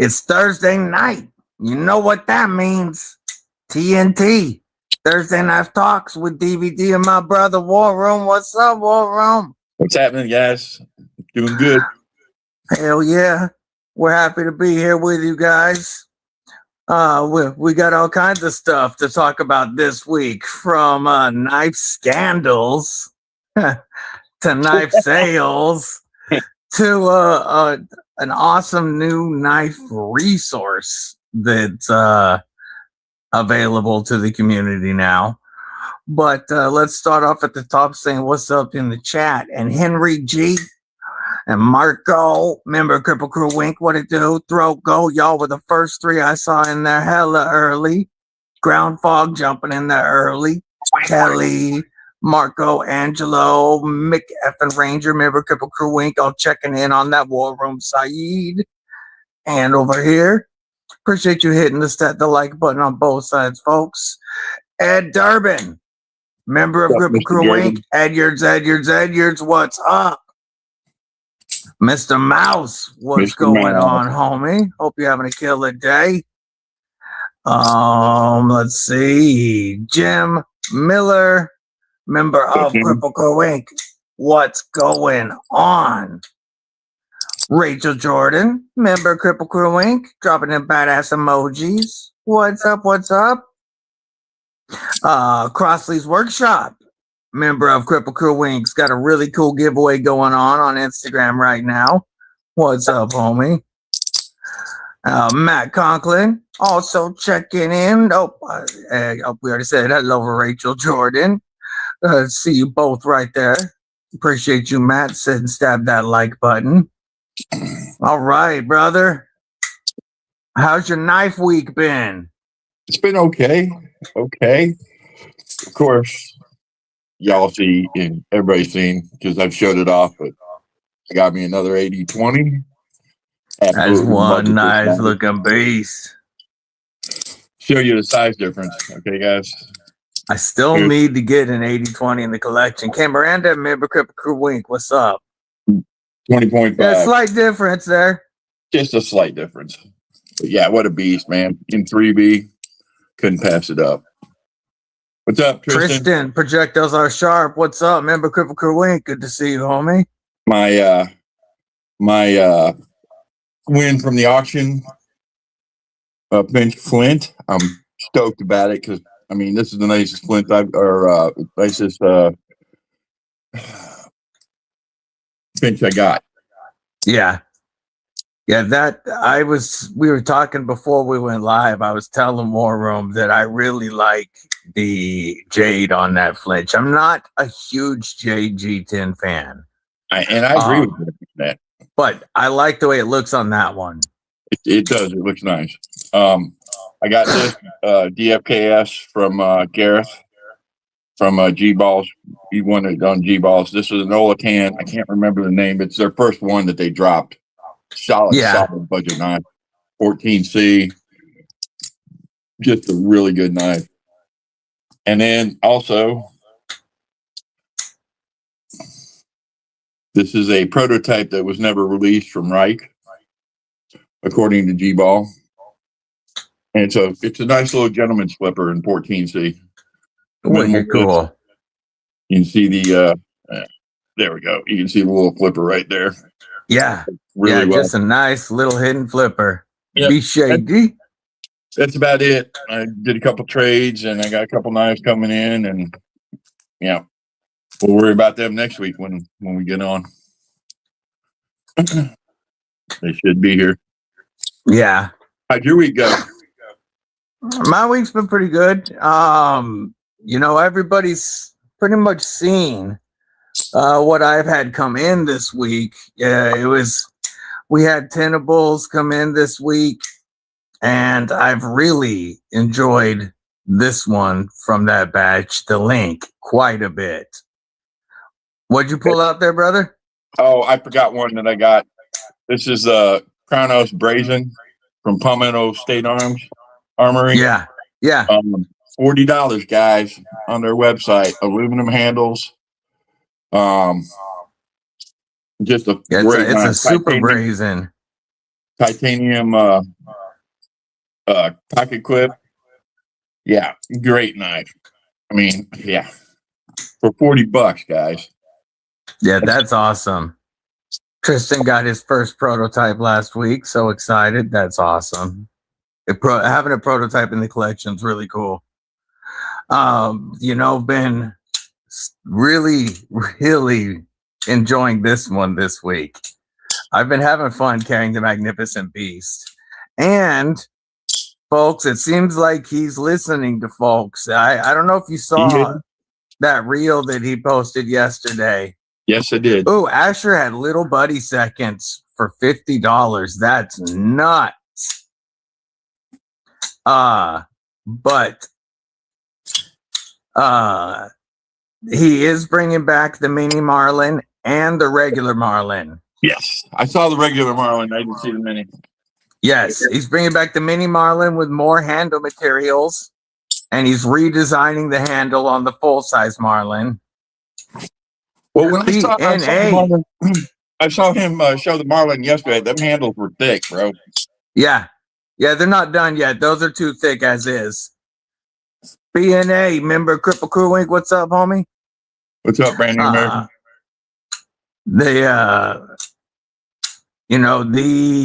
It's Thursday night. You know what that means. TNT. Thursday Night Talks with DVD and my brother War Room. What's up, War Room? What's happening, guys? Doing good. Hell yeah. We're happy to be here with you guys. We got all kinds of stuff to talk about this week, from knife scandals to knife sales to an awesome new knife resource that's available to the community now. But let's start off at the top saying what's up in the chat. And Henry G and Marco, member of Cripple Crew Wink, what it do? Throat go, y'all were the first three I saw in there hella early. Ground Fog jumping in there early. Kelly, Marco, Angelo, Mick Effin Ranger, member of Cripple Crew Wink, all checking in on that War Room. Saeed. And over here, appreciate you hitting the like button on both sides, folks. Ed Durbin, member of Cripple Crew Wink. Edyards, what's up? Mr. Mouse, what's going on, homie? Hope you're having a killer day. Let's see. Jim Miller, member of Cripple Crew Wink. What's going on? Rachel Jordan, member of Cripple Crew Wink, dropping in badass emojis. What's up? Crossley's Workshop, member of Cripple Crew Wink's got a really cool giveaway going on Instagram right now. What's up, homie? Matt Conklin also checking in. We already said hello to Rachel Jordan. See you both right there. Appreciate you, Matt. Sit and stab that like button. All right, brother. How's your knife week been? It's been okay. Of course, y'all see and everybody's seen because I've showed it off, but I got me another 80-20. That's one nice looking beast. Show you the size difference, okay, guys? I still need to get an 80-20 in the collection. Cam Miranda, member Cripple Crew Wink, what's up? 20.5. A slight difference there. Just a slight difference. But yeah, what a beast, man. In 3B, couldn't pass it up. What's up, Tristan? Projectiles are sharp. What's up, member Cripple Crew Wink? Good to see you, homie. My win from the auction, Bench Flint. I'm stoked about it because I mean this is the nicest Flint nicest bench I got. Yeah, that we were talking before we went live. I was telling War Room that I really like the jade on that flinch. I'm not a huge JG10 fan. I agree with you on that. But I like the way it looks on that one. It does. It looks nice. I got this DFKS from Gareth from G-Balls. He won it on G-Balls. This was an Olacan. I can't remember the name. It's their first one that they dropped. Solid budget knife. 14C. Just a really good knife. And then also, this is a prototype that was never released from Reich, according to G-Ball. And so it's a nice little gentleman's flipper in 14C. Wicked cool. You can see the, there we go. You can see the little flipper right there. Yeah. Really well. Just a nice little hidden flipper. Yep. Be shady. That's about it. I did a couple trades and I got a couple knives coming in, and yeah, we'll worry about them next week when we get on. They should be here. Yeah. How'd your week go? My week's been pretty good. Everybody's pretty much seen what I've had come in this week. We had Tenables come in this week, and I've really enjoyed this one from that batch, the Link, quite a bit. What'd you pull out there, brother? Oh, I forgot one that I got. This is Kronos Brazen from Palmetto State Armory. Yeah. $40, guys, on their website. Aluminum handles. Just a great it's knife. a super brazen. titanium pocket clip. Yeah, great knife. I mean, yeah, for $40, guys. Yeah, that's awesome. Tristan got his first prototype last week. So excited. That's awesome. Having a prototype in the collection is really cool. Been really, really enjoying this one this week. I've been having fun carrying the Magnificent Beast. And folks, it seems like he's listening to folks. I don't know if you saw that reel that he posted yesterday. Yes, I did. Oh, Asher had Little Buddy seconds for $50. That's nuts. But he is bringing back the mini Marlin and the regular Marlin. Yes, I saw the regular Marlin. I didn't see the mini. Yes, he's bringing back the mini Marlin with more handle materials, and he's redesigning the handle on the full-size Marlin. Well, when I saw him show the Marlin yesterday, them handles were thick, bro. Yeah, they're not done yet. Those are too thick as is. BNA, member Cripple Crew Wink, what's up, homie? What's up, brand new American? The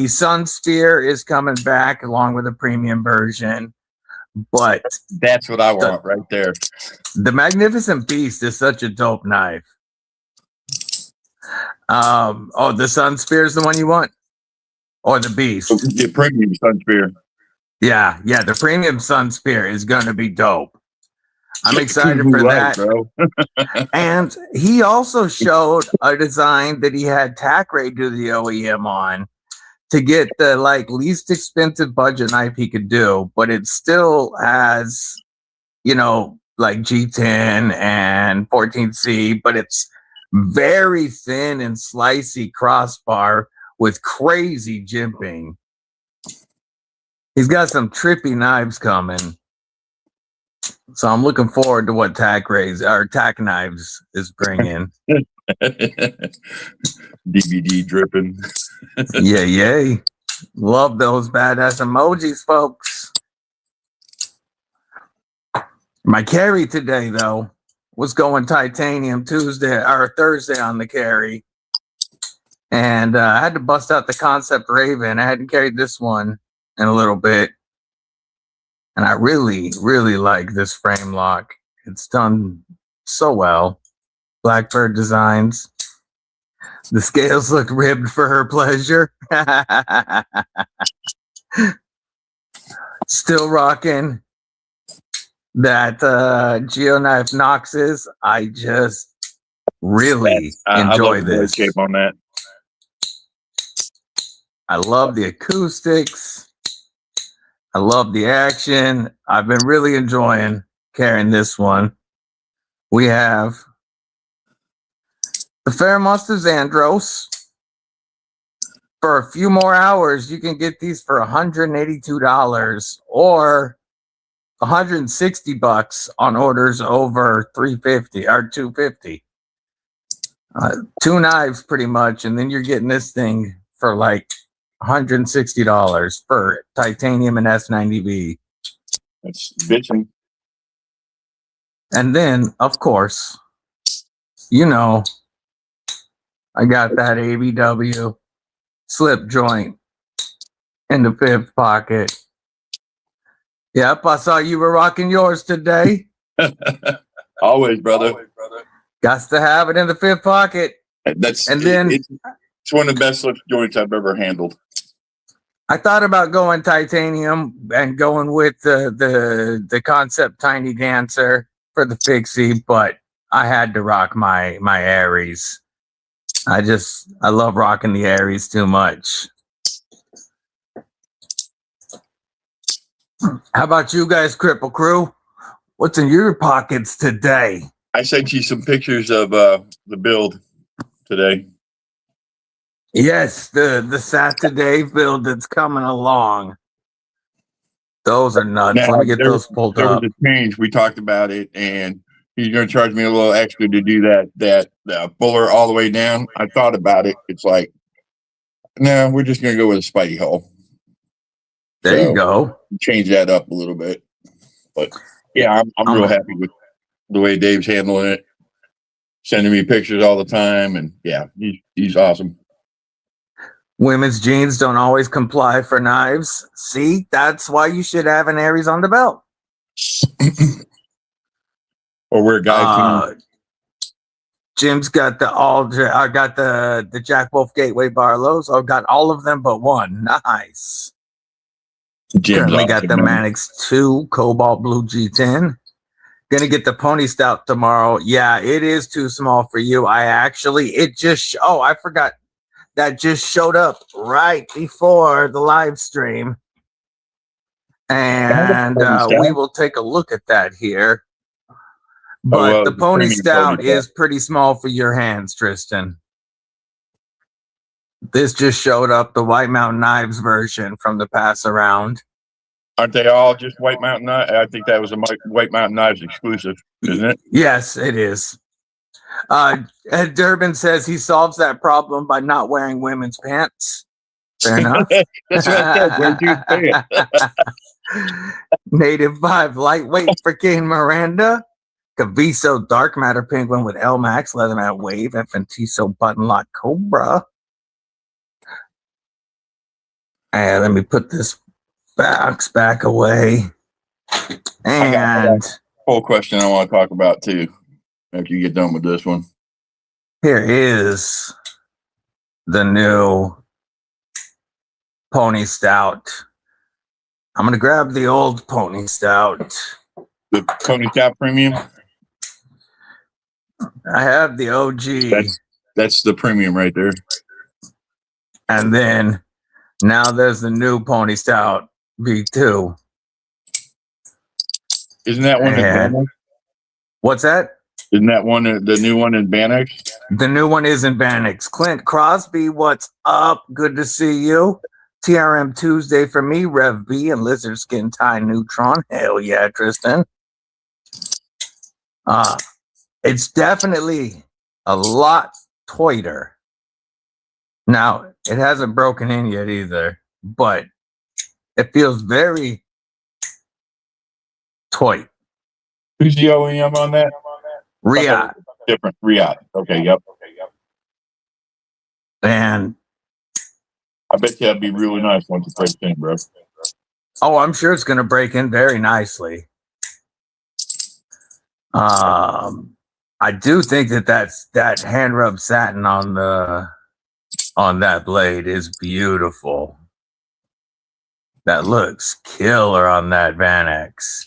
Sun Spear is coming back along with a premium version, but that's what I want right there. The Magnificent Beast is such a dope knife. The Sun Spear is the one you want, or the Beast? The premium Sun Spear. Yeah, the premium Sun Spear is gonna be dope. I'm excited for that, bro. And he also showed a design that he had TACRAY do the OEM on to get the least expensive budget knife he could do, but it still has, G10 and 14C, but it's very thin and slicey crossbar with crazy jimping. He's got some trippy knives coming. So I'm looking forward to what TAC Knives is bringing. DVD dripping. Yay. Love those badass emojis, folks. My carry today, though, was going titanium Thursday on the carry. And I had to bust out the Concept Raven. I hadn't carried this one in a little bit. And I really, really like this frame lock. It's done so well. Blackbird Designs. The scales look ribbed for her pleasure. Still rocking that Geoknife Noxes. I just really enjoy this. Shape on that. I love the acoustics. I love the action. I've been really enjoying carrying this one. We have the Fairmonster Xandros. For a few more hours, you can get these for $182 or $160 on orders over $350 or $250. Two knives pretty much, and then you're getting this thing for $160 for titanium and S90V. That's bitching. And then, of course, I got that ABW slip joint in the fifth pocket. Yep, I saw you were rocking yours today. Always, brother. Got to have it in the fifth pocket. It's one of the best slip joints I've ever handled. I thought about going titanium and going with the Concept Tiny Dancer for the fixie, but I had to rock my Aries. I love rocking the Aries too much. How about you guys, Cripple Crew? What's in your pockets today? I sent you some pictures of the build today. Yes, the Saturday build that's coming along. Those are nuts. Now, let me get those pulled there up. Was a change. We talked about it, and he's going to charge me a little extra to do that fuller all the way down. I thought about it. It's like No, we're just gonna go with a Spidey hole. There So, you go. change that up a little bit. But yeah, I'm real happy with the way Dave's handling it. Sending me pictures all the time, and yeah, he's awesome. Women's jeans don't always comply for knives. See, that's why you should have an Aries on the belt. Or wear guys. Jim's got I got the Jack Wolf Gateway Barlows. I've got all of them but one. Nice. Jim's Currently got awesome, the man. Mannix 2 Cobalt Blue G10. Gonna get the Pony Stout tomorrow. Yeah, it is too small for you. I forgot that just showed up right before the live stream. And we will take a look at that here. But the Pony Stout is pretty small for your hands, Tristan. This just showed up, the White Mountain Knives version from the pass around. Aren't they all just White Mountain Knives? I think that was a White Mountain Knives exclusive, isn't it? Yes, it is. Ed Durbin says he solves that problem by not wearing women's pants. Fair enough. That's what I said. Wear dude's pants. Native 5 lightweight for Kane Miranda. Caviso Dark Matter Penguin with L Max Leather Mat Wave. FNTiso Button Lock Cobra. And let me put this box back away. And whole question I want to talk about too, after you get done with this one. Here is the new Pony Stout. I'm going to grab the old Pony Stout. The Pony Stout Premium? I have the OG. That's the premium right there. And then now there's the new Pony Stout V2. Isn't that one in Bannex? What's that? Isn't that one the new one in Bannex? The new one is in Bannex. Clint Crosby, what's up? Good to see you. TRM Tuesday for me, Rev B and Lizard Skin Tie Neutron. Hell yeah, Tristan. It's definitely a lot tighter. Now, it hasn't broken in yet either, but it feels very tight. Who's the OEM on that? Riyadh. Different. Riyadh. Okay, yep. And I bet you that'd be really nice once it breaks in, bro. Oh, I'm sure it's going to break in very nicely. I do think that hand rub satin on that blade is beautiful. That looks killer on that Bannex.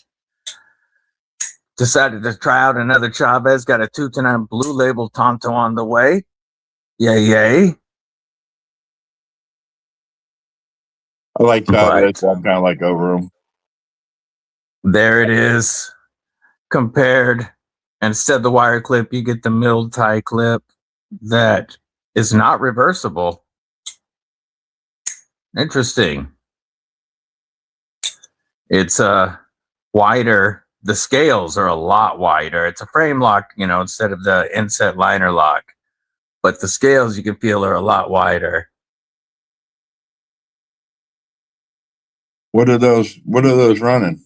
Decided to try out another Chavez. Got a 229 blue label Tonto on the way. Yay. I like Chavez. I'm kind of like over them. There it is. Compared, instead of the wire clip, you get the milled tie clip that is not reversible. Interesting. It's wider. The scales are a lot wider. It's a frame lock, instead of the inset liner lock. But the scales you can feel are a lot wider. What are those running?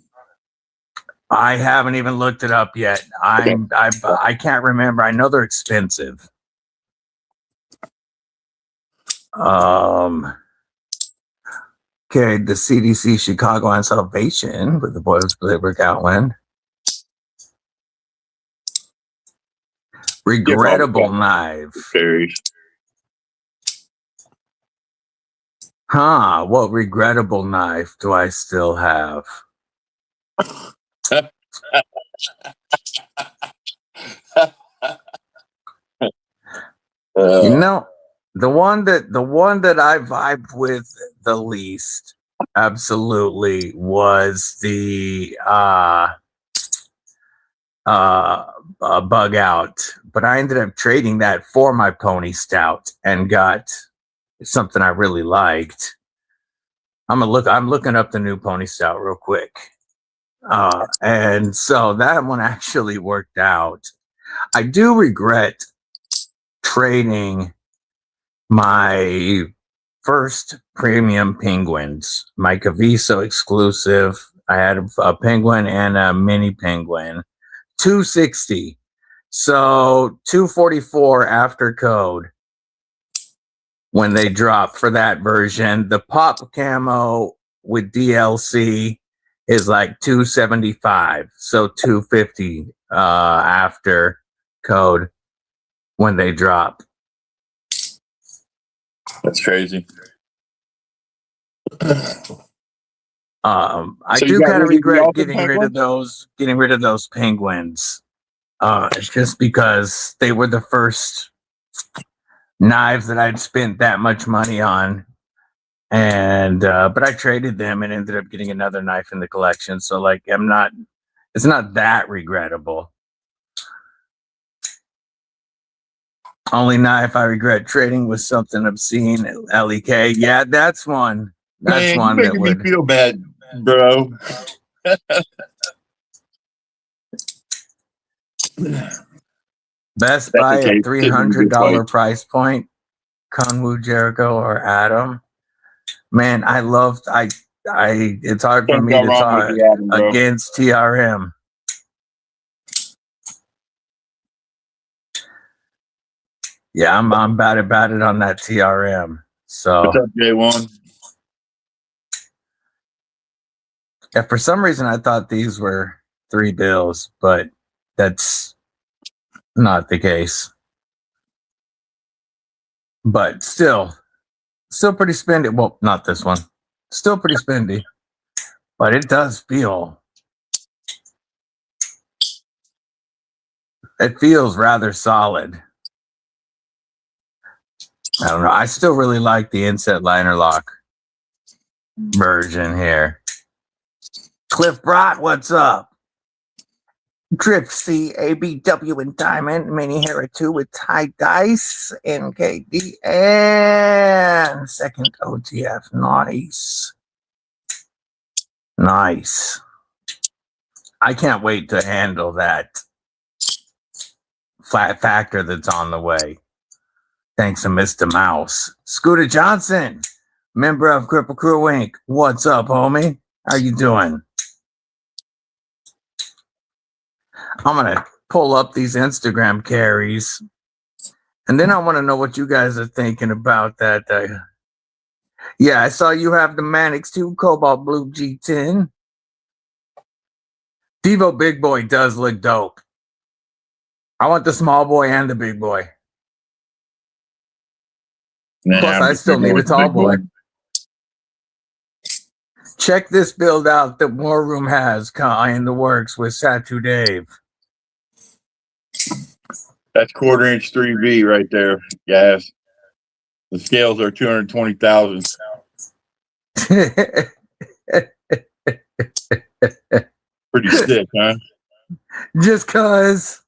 I haven't even looked it up yet. I can't remember. I know they're expensive. Carried the CDC Chicago and Salvation with the Boys Liver Outland. Regrettable knife. Carries. What regrettable knife do I still have? The one that I vibed with the least absolutely was the Bug Out, but I ended up trading that for my Pony Stout and got something I really liked. I'm looking up the new Pony Stout real quick. And so that one actually worked out. I do regret trading my first premium penguins, my Caviso exclusive. I had a penguin and a mini penguin, 260. So 244 after code when they drop for that version. The pop camo with DLC is like 275. So 250 after code when they drop. That's crazy. I So you do got kind of rid of the regret Alpha getting rid of those penguins. Just because they were the first knives that I'd spent that much money on. And but I traded them and ended up getting another knife in the collection. So like it's not that regrettable. Only knife I regret trading was something obscene, LEK. Yeah, that's one. That's Man, one you're that making me would feel bad, bro. Best That's Buy okay. at It's in a good $300 place. price point. Kunwu, Jericho, or Adam. Man, I loved it's hard for Can't me go to wrong with talk the Adam, bro. against TRM. Yeah, I'm bad about it on that TRM. So What's up, J1? yeah, for some reason I thought these were 3 bills, but that's not the case. But still pretty spendy. Well, not this one. Still pretty spendy. But it does feel rather solid. I don't know. I still really like the inset liner lock version here. Cliff Brott, what's up? Drift C, ABW and Diamond, Mini Hera 2 with Tie Dice, NKD, and second OTF. Nice. Nice. I can't wait to handle that flat factor that's on the way. Thanks to Mr. Mouse. Scooter Johnson, member of Cripple Crew Inc. What's up, homie? How you doing? I'm going to pull up these Instagram carries. And then I want to know what you guys are thinking about that. Yeah, I saw you have the Manix 2 Cobalt Blue G10. Devo Big Boy does look dope. I want the small boy and the big boy. Nah, Plus, I'm I just still going need a with the tall big boy. Check this build out that War Room has in the works with Satu Dave. That's 1/4 inch 3V right there. Yes. The scales are 220,000. Pretty sick, huh? Just cause.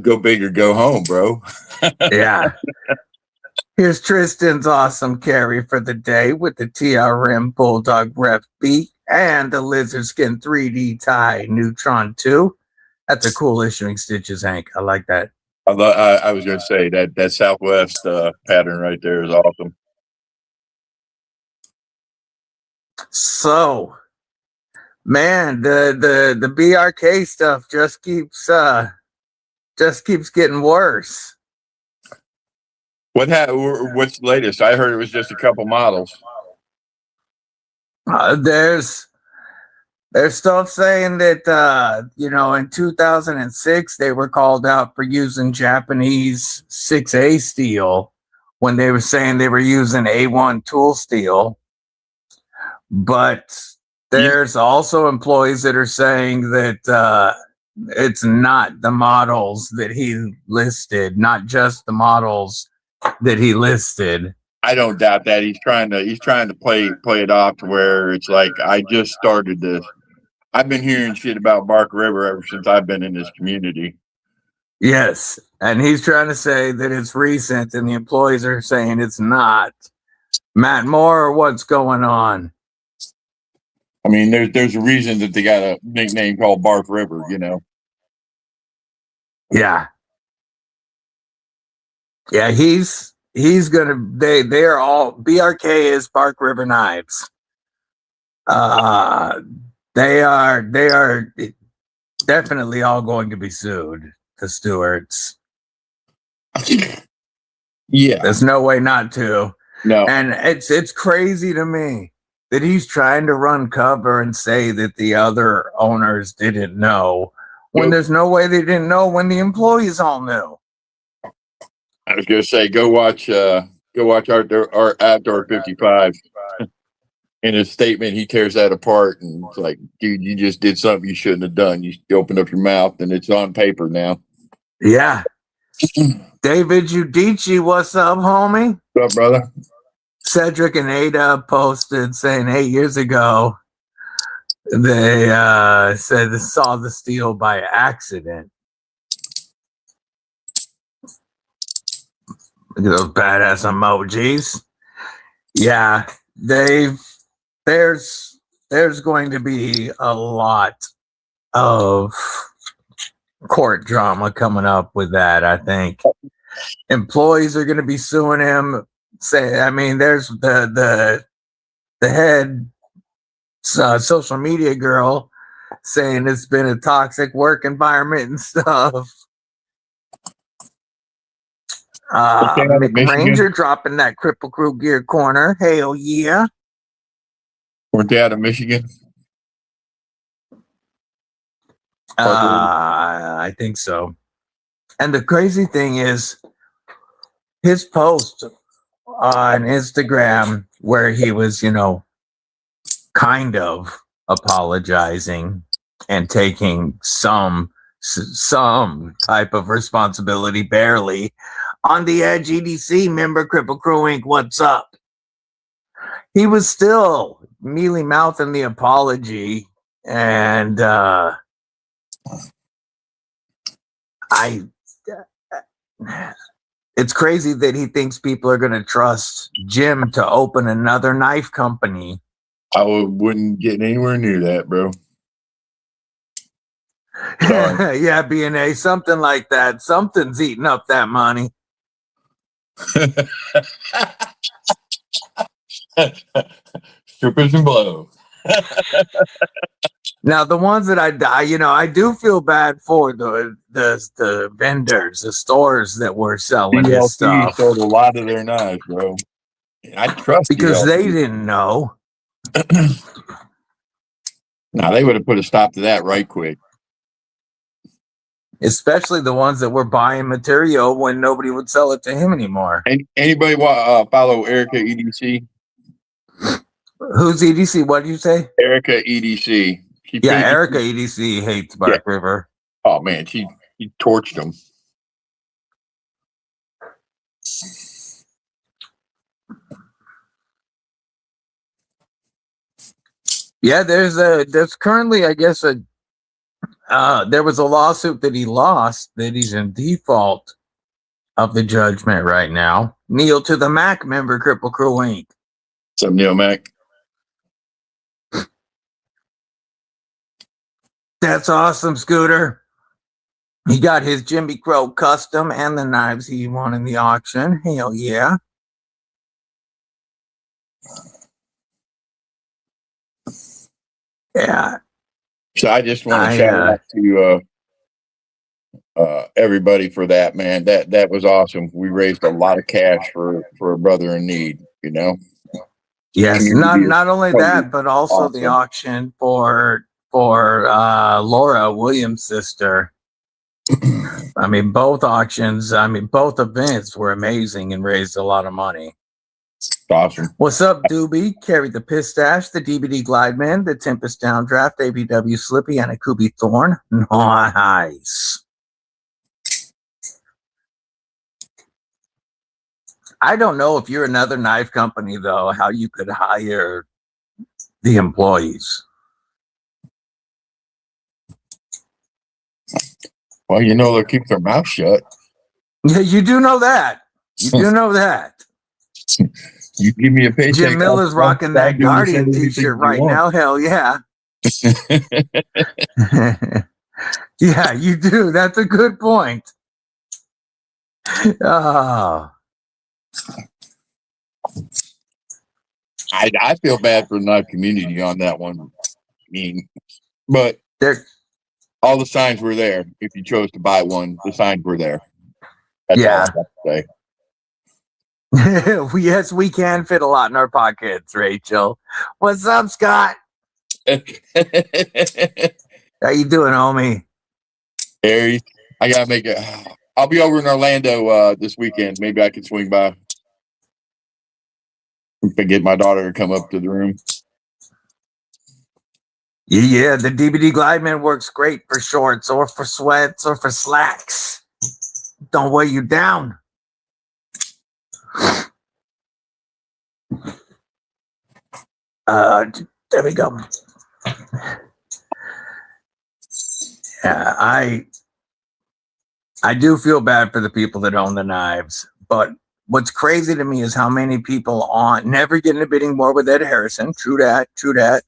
Go big or go home, bro. Yeah. Here's Tristan's awesome carry for the day with the TRM Bulldog Ref B and the Lizard Skin 3D tie Neutron 2. That's a cool issuing stitches, Hank. I like that. I was going to say that Southwest pattern right there is awesome. So, man, the BRK stuff just keeps getting worse. What's the latest? I heard it was just a couple models. There's stuff saying that in 2006 they were called out for using Japanese 6A steel when they were saying they were using A1 tool steel. But there's also employees that are saying that it's not the models that he listed, not just the models that he listed. I don't doubt that he's trying to play it off to where it's like, I just started this. I've been hearing shit about Bark River ever since I've been in this community. Yes, and he's trying to say that it's recent, and the employees are saying it's not. Matt Moore, what's going on? I mean, there's a reason that they got a nickname called Bark River, you know. Yeah. Yeah, he's gonna. They are all BRK is Bark River Knives. They are definitely all going to be sued. The Stewarts. Yeah. There's no way not to. No. And it's crazy to me that he's trying to run cover and say that the other owners didn't know when Nope. there's no way they didn't know when the employees all knew. I was gonna say, go watch our Outdoor 55. In his statement, he tears that apart and it's like, dude, you just did something you shouldn't have done. You opened up your mouth and it's on paper now. Yeah. David Giudice, what's up, homie? What's up, brother? Cedric and Ada posted saying 8 years ago they said they saw the steal by accident. Look at those badass emojis. Yeah, there's going to be a lot of court drama coming up with that. I think employees are going to be suing him. There's the head social media girl saying it's been a toxic work environment and stuff. McRanger dropping that Cripple Crew gear corner. Hell yeah. Weren't they out of Michigan? I think so. And the crazy thing is his post on Instagram where he was, kind of apologizing and taking some type of responsibility, barely. On the Edge EDC member, Cripple Crew Inc., what's up? He was still mealy mouthing the apology, and it's crazy that he thinks people are going to trust Jim to open another knife company. I wouldn't get anywhere near that, bro. Yeah, B&A, something like that. Something's eating up that money. Strippers and blow. Now, the ones that I do feel bad for the vendors, the stores that were selling his stuff. Sold a lot of their knives, bro. I trust because DLP. they didn't know. Now they would have put a stop to that right quick. Especially the ones that were buying material when nobody would sell it to him anymore. Anybody follow Erica EDC? Who's EDC? What did you say? Erica EDC. Erica EDC hates Bark River. Oh man, she torched them. Yeah, there's currently, I guess, there was a lawsuit that he lost that he's in default of the judgment right now. Neil to the Mac member, Cripple Crew Inc. What's up, Neil Mac? That's awesome, Scooter. He got his Jimmy Crow custom and the knives he won in the auction. Hell yeah. Yeah. So I just want to shout out to everybody for that, man. That was awesome. We raised a lot of cash for a brother in need, Yes, not only that, but also awesome. The auction for Laura Williams' sister. I mean, both auctions, both events were amazing and raised a lot of money. Awesome. What's up, Doobie? Carried the Pistache, the DVD Glideman, the Tempest Downdraft, ABW Slippy, and a Kubi Thorn. Nice. I don't know if you're another knife company, though, how you could hire the employees. Well, they'll keep their mouth shut. Yeah, you do know that. You do know that. You give me a paycheck. Jim Miller's rocking that Guardian t-shirt right now. Hell yeah. Yeah, you do. That's a good point. Oh, I feel bad for the knife community on that one. I mean, but there. all the signs were there. If you chose to buy one, the signs were there. That's all I Yeah. have to Yes, we can fit a lot in our pockets, Rachel. What's up, Scott? say. How you doing, homie? Harry, I gotta make it. I'll be over in Orlando this weekend. Maybe I can swing by. If I get my daughter to come up to the room. Yeah, the DVD Glideman works great for shorts or for sweats or for slacks. Don't weigh you down. There we go. Yeah, I do feel bad for the people that own the knives, but what's crazy to me is how many people on never get in a bidding war with Ed Harrison. True that. True that.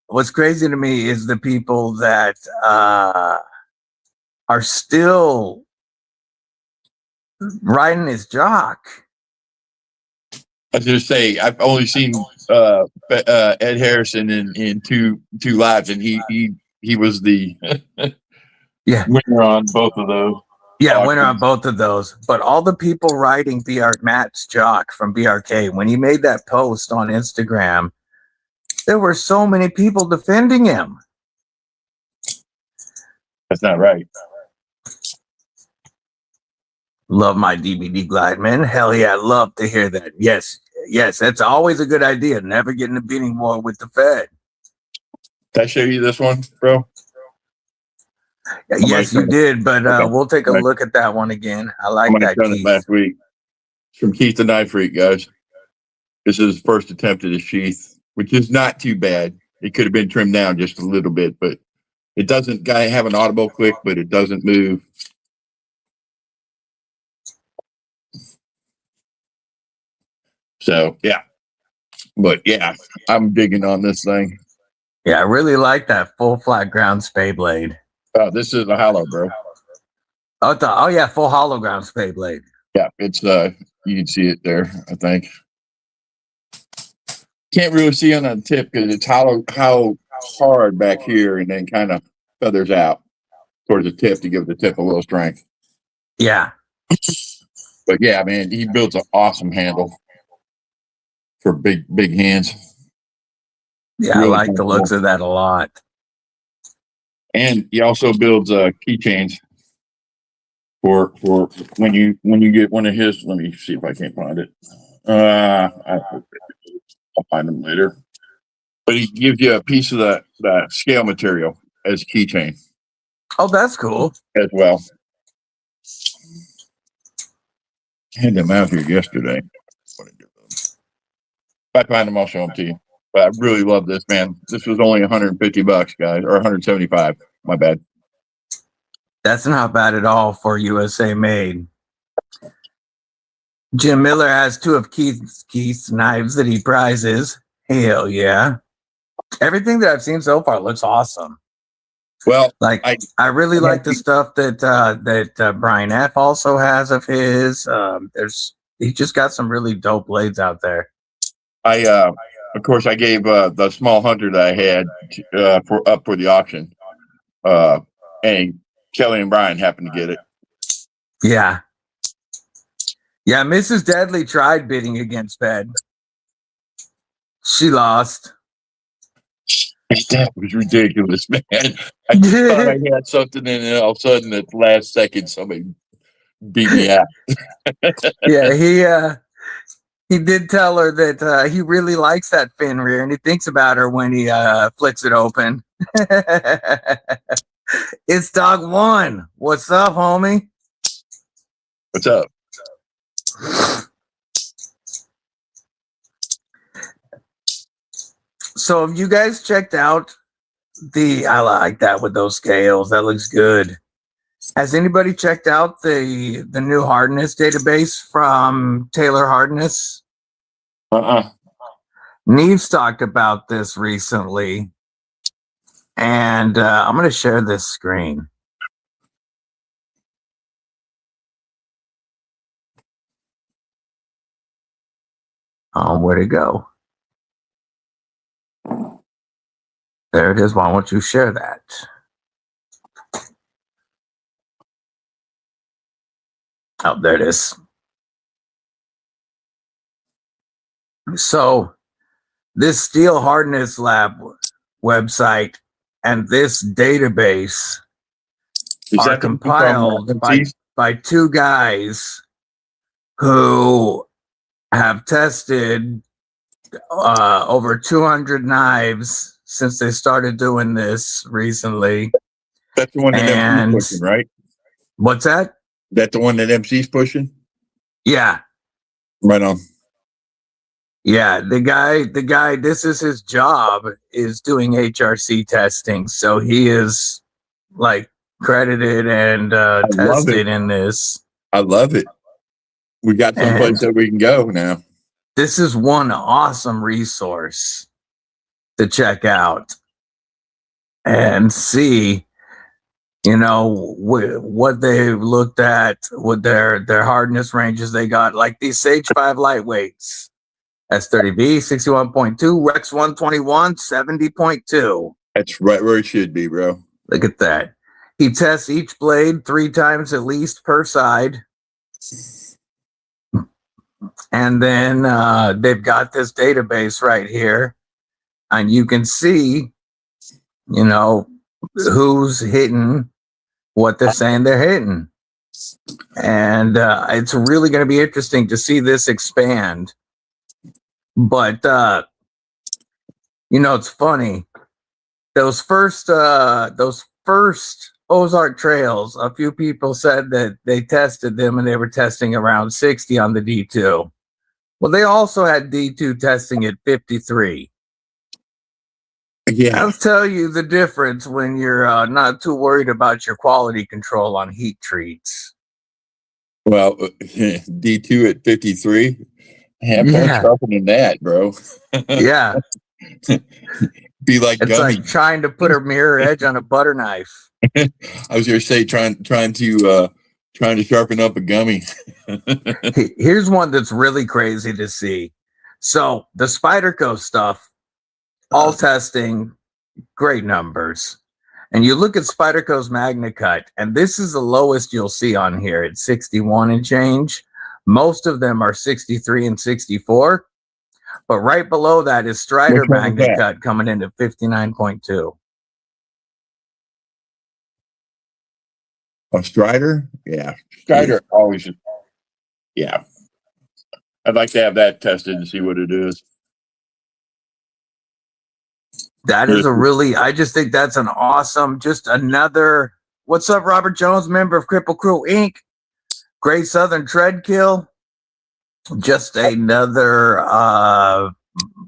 What's crazy to me is the people that are still riding his jock. I was just say I've only seen Ed Harrison in two lives, and he was the Yeah. winner on both of those. Yeah, winner on both of those. But all the people riding Matt's jock from BRK, when he made that post on Instagram, there were so many people defending him. That's not right. Love my DVD Glideman. Hell yeah, love to hear that. Yes, that's always a good idea. Never get in a bidding war with the Fed. Did I show you this one, bro? Yes, you did, but Okay. we'll take a look at that one again. I like that, done Keith. it last week. It's from Keith the Knife Freak, guys. This is his first attempt at a sheath, which is not too bad. It could have been trimmed down just a little bit, but it doesn't have an audible click, but it doesn't move. So yeah, but yeah, I'm digging on this thing. Yeah, I really like that full flat ground spay blade. This is a hollow, bro. Oh yeah, full hollow ground spay blade. Yeah, it's you can see it there. I think can't really see on the tip because it's hollow, how hard back here, and then kind of feathers out towards the tip to give the tip a little strength. Yeah, but yeah, man, he builds an awesome handle for big hands. Yeah, really I like the looks of that a lot. And he also builds keychains for when you get one of his. Let me see if I can't find it. I'll find them later. But he gives you a piece of the scale material as keychain. Oh, that's cool. As well. I had them out here yesterday. If I find them, I'll show them to you. But I really love this, man. This was only $150, guys, or 175. My bad. That's not bad at all for USA made. Jim Miller has two of Keith's knives that he prizes. Hell yeah. Everything that I've seen so far looks awesome. Well, like I really like the stuff that Brian F also has of his. He's just got some really dope blades out there. Of course, I gave the small hunter that I had for the auction, and Kelly and Brian happened to get it. Yeah, Mrs. Deadly tried bidding against Fed. She lost. That was ridiculous, man. I thought I had something, and then all of a sudden, at the last second, somebody beat me out. Yeah, he did tell her that he really likes that fin rear, and he thinks about her when he flicks it open. It's Dog One. What's up, homie? What's up? So have you guys checked out I like that with those scales. That looks good. Has anybody checked out the new hardness database from Taylor Hardness? Neve's talked about this recently. And I'm going to share this screen. Where'd it go? There it is. Why won't you share that? Oh, there it is. So this Steel Hardness Lab website and this database are compiled by two guys who have tested over 200 knives since they started doing this recently. That's the one that MC's pushing, right? What's that? That's the one that MC's pushing? Yeah. Right on. Yeah, the guy, this is his job, is doing HRC testing. So he is like credited and tested in this. I love it. We got some place that we can go now. This is one awesome resource to check out and see, you know, what they've looked at with their hardness ranges they got, like these Sage 5 lightweights. S30V 61.2, Rex 121 70.2. That's right where it should be, bro. Look at that. He tests each blade 3 times at least per side. And then they've got this database right here. And you can see, you know, who's hitting what they're saying they're hitting. And it's really going to be interesting to see this expand. But, you know, it's funny. Those first Ozark trails, a few people said that they tested them and they were testing around 60 on the D2. Well, they also had D2 testing at 53. Yeah. I'll tell you the difference when you're not too worried about your quality control on heat treats. Well, D2 at 53. Yeah, sharper than that, bro. Yeah. Be like it's gummy. Like trying to put a mirror edge on a butter knife. I was gonna say trying to sharpen up a gummy. Here's one that's really crazy to see. So the Spyderco stuff, all testing, great numbers. And you look at Spyderco's MagnaCut, and this is the lowest you'll see on here at 61 and change. Most of them are 63 and 64. But right below that is Strider MagnaCut coming in at 59.2. A Strider? Yeah. Strider always. Yeah. I'd like to have that tested and see what it is. That is a really, I just think that's an awesome, just another, what's up, Robert Jones, member of Cripple Crew Inc., Great Southern Treadkill. Just another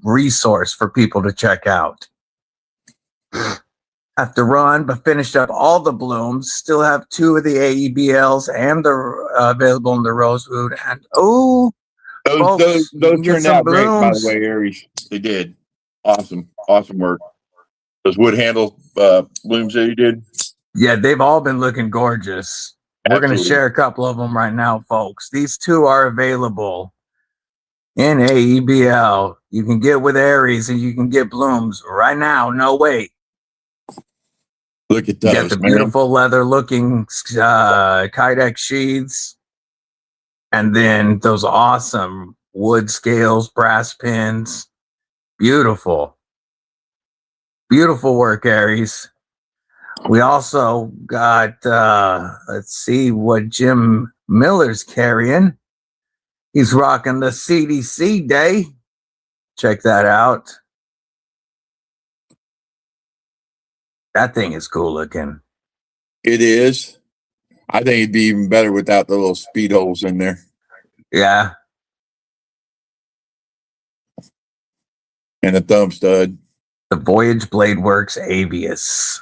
resource for people to check out. Have to run, but finished up all the blooms. Still have 2 of the AEBLs and they're available in the Rosewood. And those turned out great, by the way, Aries. They did. Awesome work. Those wood handle blooms that you did. Yeah, they've all been looking gorgeous. We're going to share a couple of them right now, folks. These 2 are available in AEBL. You can get with Aries and you can get blooms right now. No wait. Look at those. You get the beautiful leather looking Kydex sheaths. And then those awesome wood scales, brass pins. Beautiful. Beautiful work, Aries. We also got, let's see what Jim Miller's carrying. He's rocking the CDC Day. Check that out. That thing is cool looking. It is. I think it'd be even better without the little speed holes in there. Yeah. And a thumb stud. The Voyage Blade Works Avius.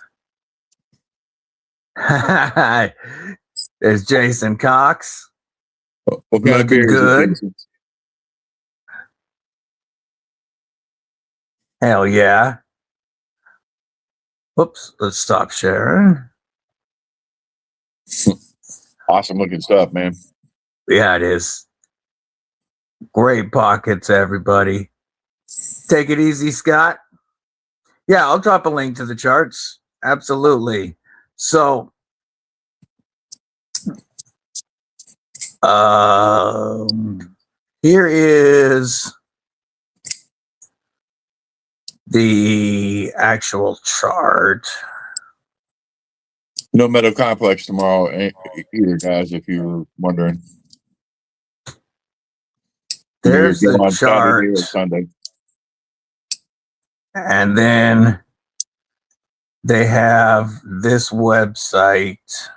There's Jason Cox. What kind of beer good. Hell yeah. Whoops, let's stop sharing. Awesome looking stuff, man. Yeah, it is. Great pockets, everybody. Take it easy, Scott. Yeah, I'll drop a link to the charts. Absolutely. So, here is the actual chart. No Meadow Complex tomorrow either, guys, if you were wondering. There's the on chart. Saturday or Sunday. And then they have this website.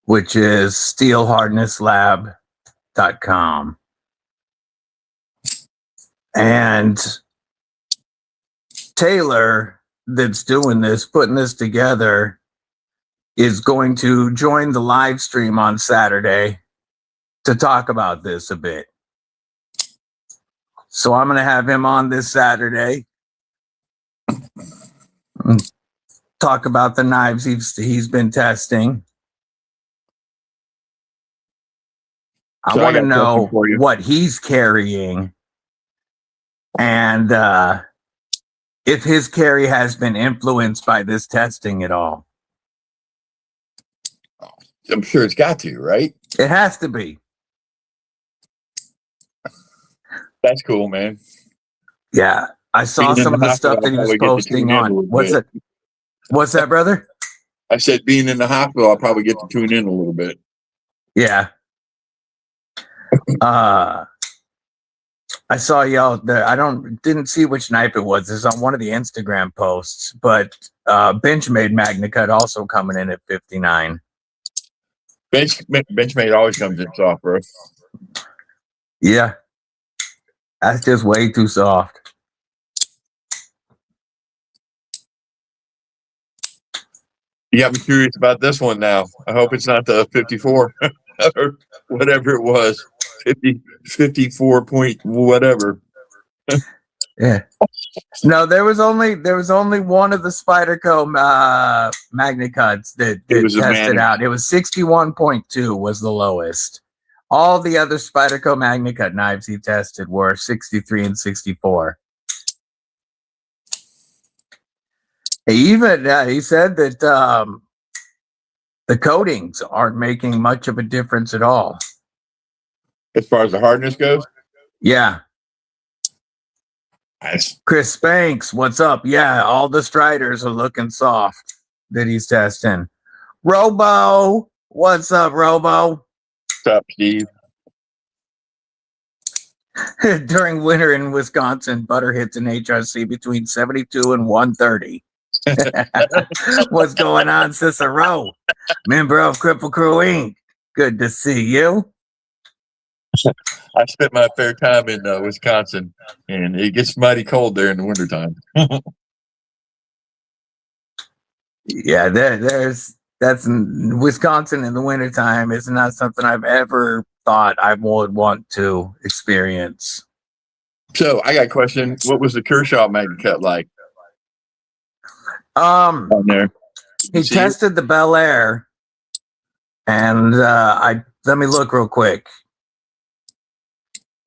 Which is steelhardnesslab.com. And Taylor, that's doing this, putting this together, is going to join the live stream on Saturday to talk about this a bit. So I'm going to have him on this Saturday. Talk about the knives he's been testing. I want to know what he's carrying and if his carry has been influenced by this testing at all. I'm sure it's got to, right? It has to be. That's cool, man. Yeah. I saw some of the stuff that he was posting on. What's that, brother? I said, being in the hospital, I'll probably get to tune in a little bit. Yeah. I saw y'all there. Didn't see which knife it was. It's on one of the Instagram posts, but Benchmade MagnaCut also coming in at 59. Benchmade always comes in soft, bro. Yeah. That's just way too soft. You got me curious about this one now. I hope it's not the 54 or whatever it was. 54 point whatever. Yeah. No, there was only one of the Spyderco MagnaCuts that tested out. It was 61.2 was the lowest. All the other Spyderco MagnaCut knives he tested were 63 and 64. He said that the coatings aren't making much of a difference at all. As far as the hardness goes? Yeah. Nice. Chris Spanks, what's up? Yeah, all the Striders are looking soft that he's testing. Robo, what's up, Robo? What's up, Steve? During winter in Wisconsin, butter hits an HRC between 72 and 130. What's going on, Cicero? Member of Cripple Crew Inc. Good to see you. I spent my fair time in Wisconsin, and it gets mighty cold there in the wintertime. Yeah, that's in Wisconsin in the wintertime is not something I've ever thought I would want to experience. So I got a question. What was the Kershaw MagnaCut like? On there. He tested the Bel Air, and let me look real quick.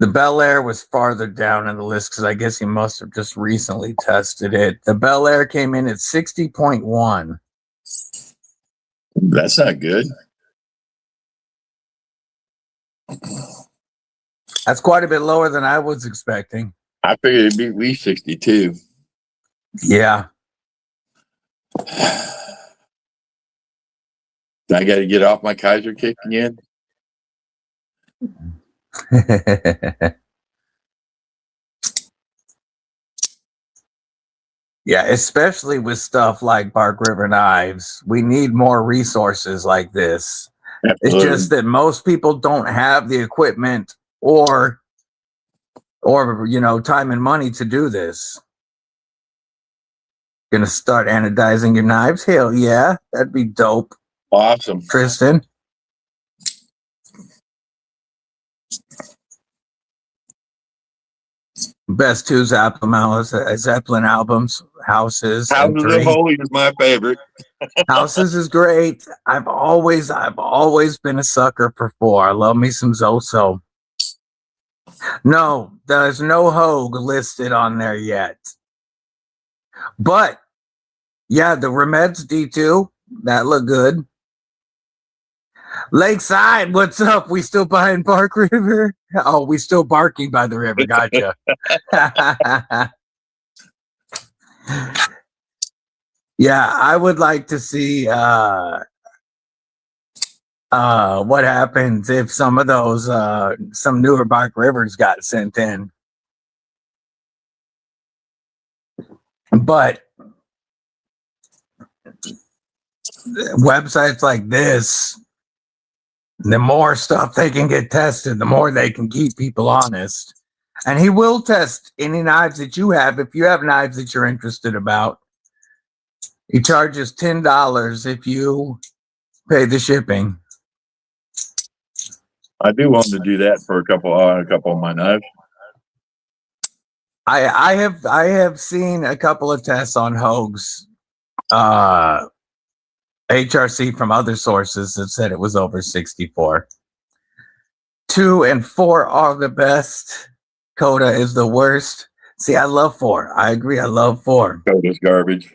The Bel Air was farther down in the list because I guess he must have just recently tested it. The Bel Air came in at 60.1. That's not good. That's quite a bit lower than I was expecting. I figured it'd be at least 62. Yeah. I got to get off my Kaiser kick again. Yeah, especially with stuff like Bark River Knives. We need more resources like this. Absolutely. It's just that most people don't have the equipment or time and money to do this. Gonna start anodizing your knives? Hell yeah, that'd be dope. Awesome. Tristan? Best two Zeppelin albums, Houses and Houses of Three. Holy is my favorite. Houses is great. I've always been a sucker for Four. I love me some Zoso. No, there's no Hogue listed on there yet. But yeah, the Remeds D2, that look good. Lakeside, what's up? We still buying Bark River? Oh, we still barking by the river. Gotcha. Yeah, I would like to see what happens if some of those some newer Bark Rivers got sent in. But websites like this, the more stuff they can get tested, the more they can keep people honest. And he will test any knives that you have. If you have knives that you're interested about, he charges $10 if you pay the shipping. I do want to do that for a couple of my knives. I have seen a couple of tests on Hogue's HRC from other sources that said it was over 64. 2 and 4 are the best. Coda is the worst. See, I love 4. I agree. I love 4. Coda's garbage.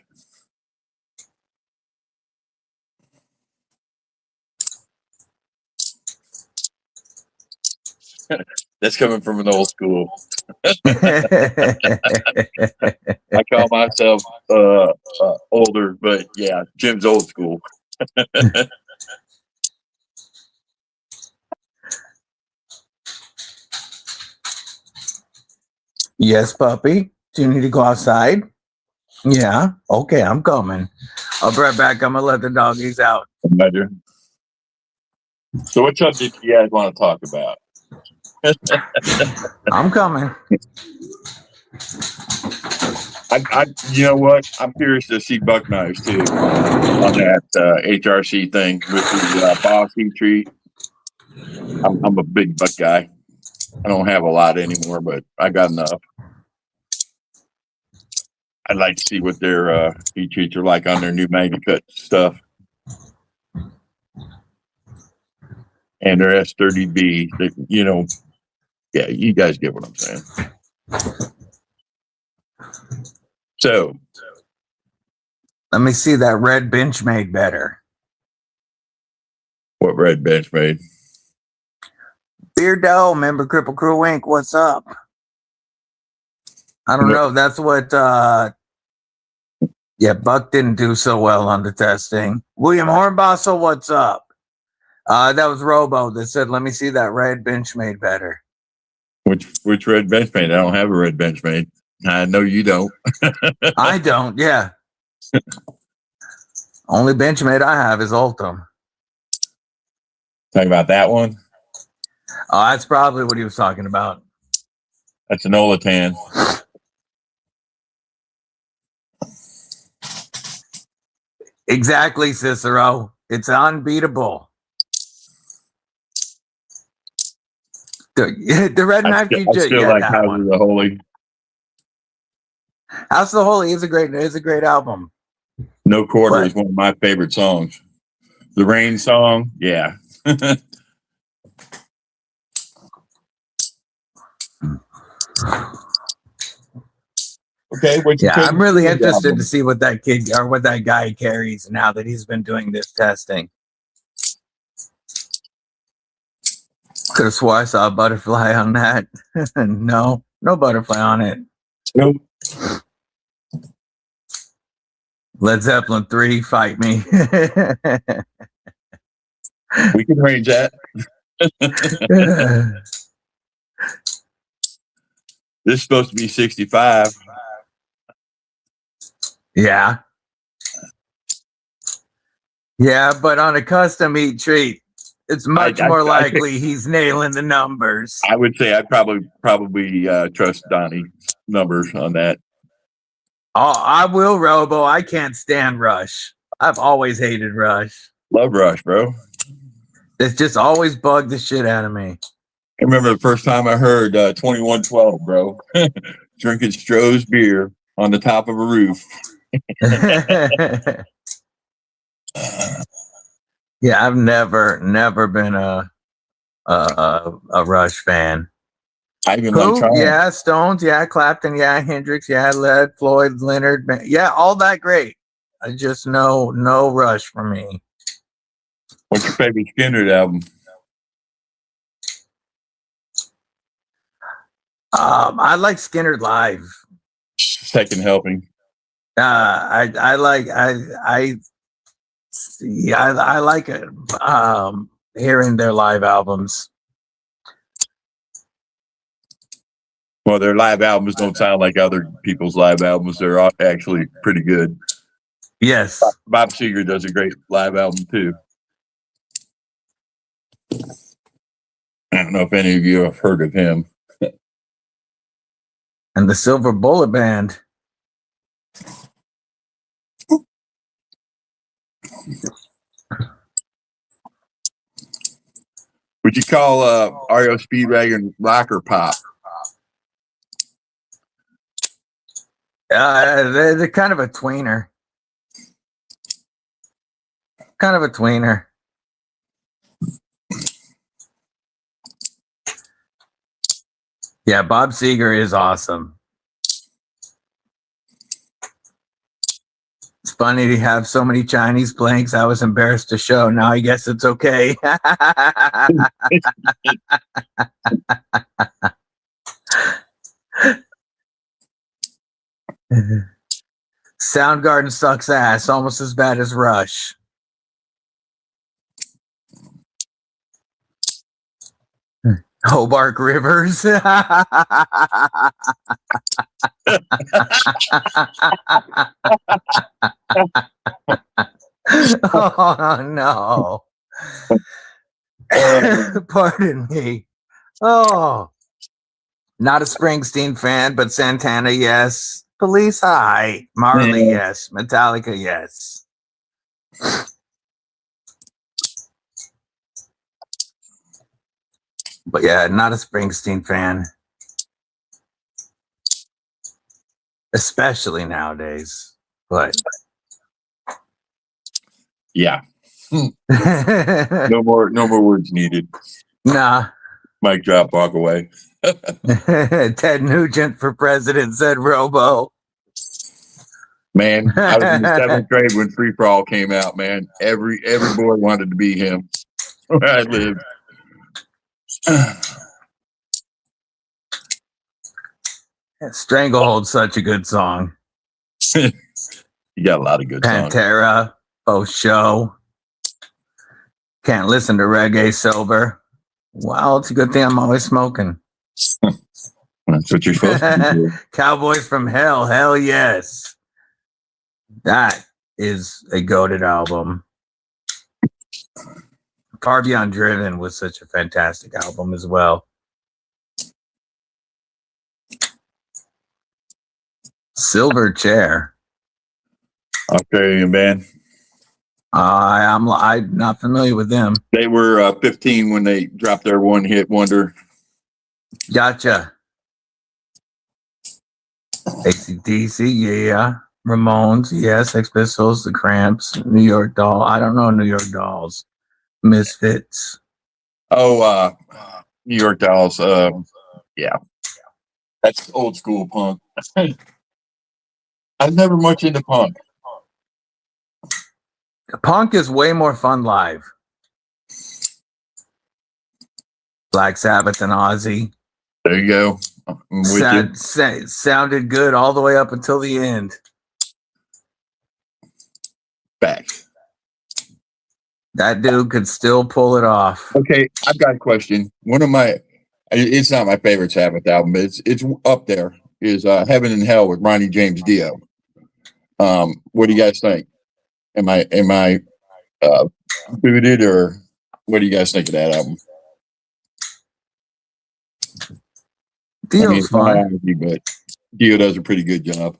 That's coming from an old school. I call myself older, but yeah, Jim's old school. Yes, puppy. Do you need to go outside? Yeah. Okay, I'm coming. I'll be right back. I'm gonna let the doggies out. Imagine. So what subject do you guys want to talk about? I'm coming. You know what? I'm curious to see buck knives too on that HRC thing with the Boss heat treat. I'm a big buck guy. I don't have a lot anymore, but I got enough. I'd like to see what their heat treats are like on their new MegaCut stuff. And their S30B, you know, yeah, you guys get what I'm saying. So, Let me see that red Benchmade better. what red bench made? Beardo, member Cripple Crew Inc. What's up? I don't know. That's what yeah, Buck didn't do so well on the testing. William Hornbostel, what's up? That was Robo that said, let me see that red Benchmade better. Which red bench made? I don't have a red bench made. I know you don't. I don't, yeah. Only Benchmade I have is Ultim. Talking about that one? That's probably what he was talking about. That's an Olatan. Exactly, Cicero. It's unbeatable. The red knife you I just still yeah, like that House one. of the Holy. House of the Holy is a great album. No Quarter But- is one of my favorite songs. The Rain song, yeah. Okay, Yeah, I'm really interested to see what that kid or what that guy carries now that he's been doing this testing. Could have swore I saw a butterfly on that. No butterfly on it. Nope. Led Zeppelin 3, fight me. We can arrange that. This is supposed to be 65. Yeah. Yeah, but on a custom heat treat, it's much I more think- likely he's nailing the numbers. I would say I'd probably trust Donnie numbers on that. Oh, I will, Robo. I can't stand Rush. I've always hated Rush. Love Rush, bro. It's just always bugged the shit out of me. I remember the first time I heard 2112, bro. drinking Stroh's beer on the top of a roof. Yeah, I've never been a Rush fan. I even like Who? trying. Yeah, Stones. Yeah, Clapton. Yeah, Hendrix. Yeah, Led, Floyd, Leonard. Yeah, all that great. I just no Rush for me. What's your favorite Skynyrd album? I like Skynyrd live. Second Helping. I like I like it. Hearing their live albums. Well, their live albums don't sound like other people's live albums. They're actually pretty good. Yes. Bob Seger does a great live album too. I don't know if any of you have heard of him. And the Silver Bullet Band. Would you call REO Speedwagon rock or pop? They're kind of a tweener. Kind of a tweener. Yeah, Bob Seger is awesome. It's funny to have so many Chinese planks. I was embarrassed to show. Now I guess it's okay. Soundgarden sucks ass, almost as bad as Rush. Hobart Rivers. Oh no. Pardon me. Oh. Not a Springsteen fan, but Santana, yes. Police, hi. Marley, yes. Metallica, yes. But yeah, not a Springsteen fan. Especially nowadays. But yeah. No more words needed. Nah. Mic drop, walk away. Ted Nugent for president, said Robo. Man, I was in the 7th grade when Free For All came out, man. Every boy wanted to be him where I lived. Stranglehold's such a good song. You got a lot of good songs. Pantera, Oh Show. Can't listen to reggae sober. Well, it's a good thing I'm always smoking. That's what you're supposed to do. Cowboys from Hell, hell yes. That is a goated album. Far Beyond Driven was such a fantastic album as well. Silverchair. Australian band. I'm not familiar with them. They were 15 when they dropped their one-hit wonder. Gotcha. AC/DC, yeah. Ramones, yes. Sex Pistols, The Cramps, New York Doll. I don't know New York Dolls. Misfits. Oh, New York Dolls. Yeah. That's old school punk. I was never much into punk. Punk is way more fun live. Black Sabbath and Ozzy. There you go. I'm with you. Sounded good all the way up until the end. Back. That dude could still pull it off. Okay, I've got a question. It's not my favorite Sabbath album, but it's up there. Is Heaven and Hell with Ronnie James Dio. What do you guys think? Am I booted, or what do you guys think of that album? Dio's fun. But Dio does a pretty good job.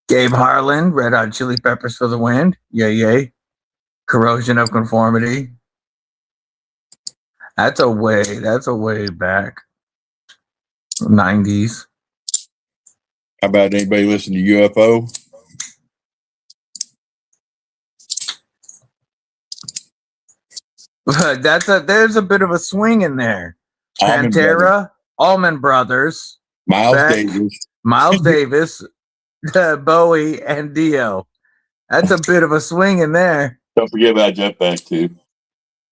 Gabe Harlan, Red Hot Chili Peppers for the Wind. Yay. Corrosion of Conformity. That's a way back. 90s. How about anybody listen to UFO? There's a bit of a swing in there. Allman Brothers. Pantera, Allman Brothers, Miles Beck, Davis. Miles Davis, Bowie, and Dio. That's a bit of a swing in there. Don't forget about Jeff Beck too.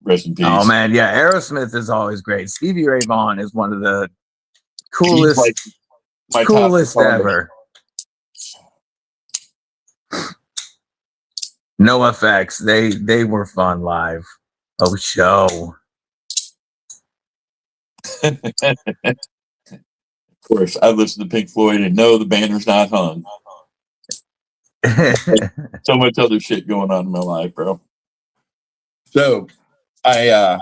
Rest in peace. Oh man, yeah, Aerosmith is always great. Stevie Ray Vaughan is one of the He's coolest, like my top coolest performer. ever. No effects. They were fun live. Oh, show. Of course, I listened to Pink Floyd and know the banner's not hung. So much other shit going on in my life, bro. So I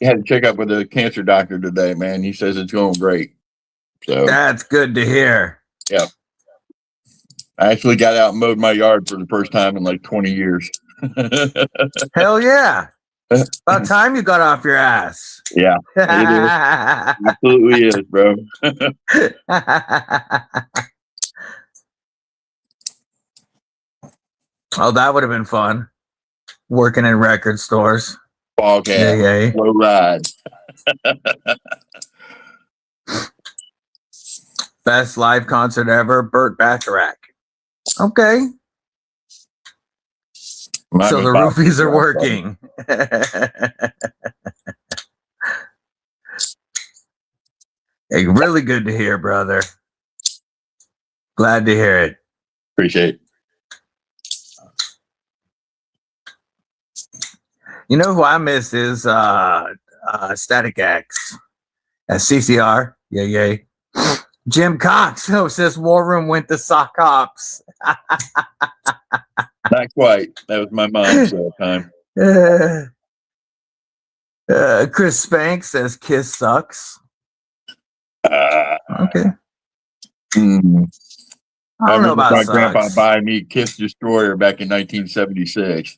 had to check up with a cancer doctor today, man. He says it's going great. So That's good to hear. I actually got out and mowed my yard for the first time in like 20 years. Hell yeah. About time you got off your ass. Yeah, absolutely is, bro. Oh, that would have been fun. Working in record stores. Fog hat, Yeah. slow ride. Best live concert ever, Burt Bacharach. Okay. Mine So was the Bob roofies are Dylan. working. Hey, really good to hear, brother. Glad to hear it. Appreciate it. You know who I miss is Static X at CCR. Yeah. Jim Cox who says War Room went to sock ops. Not quite. That was my mom's time. Chris Spank says Kiss sucks. Okay. I don't know about my sucks. grandpa buying me Kiss Destroyer back in 1976.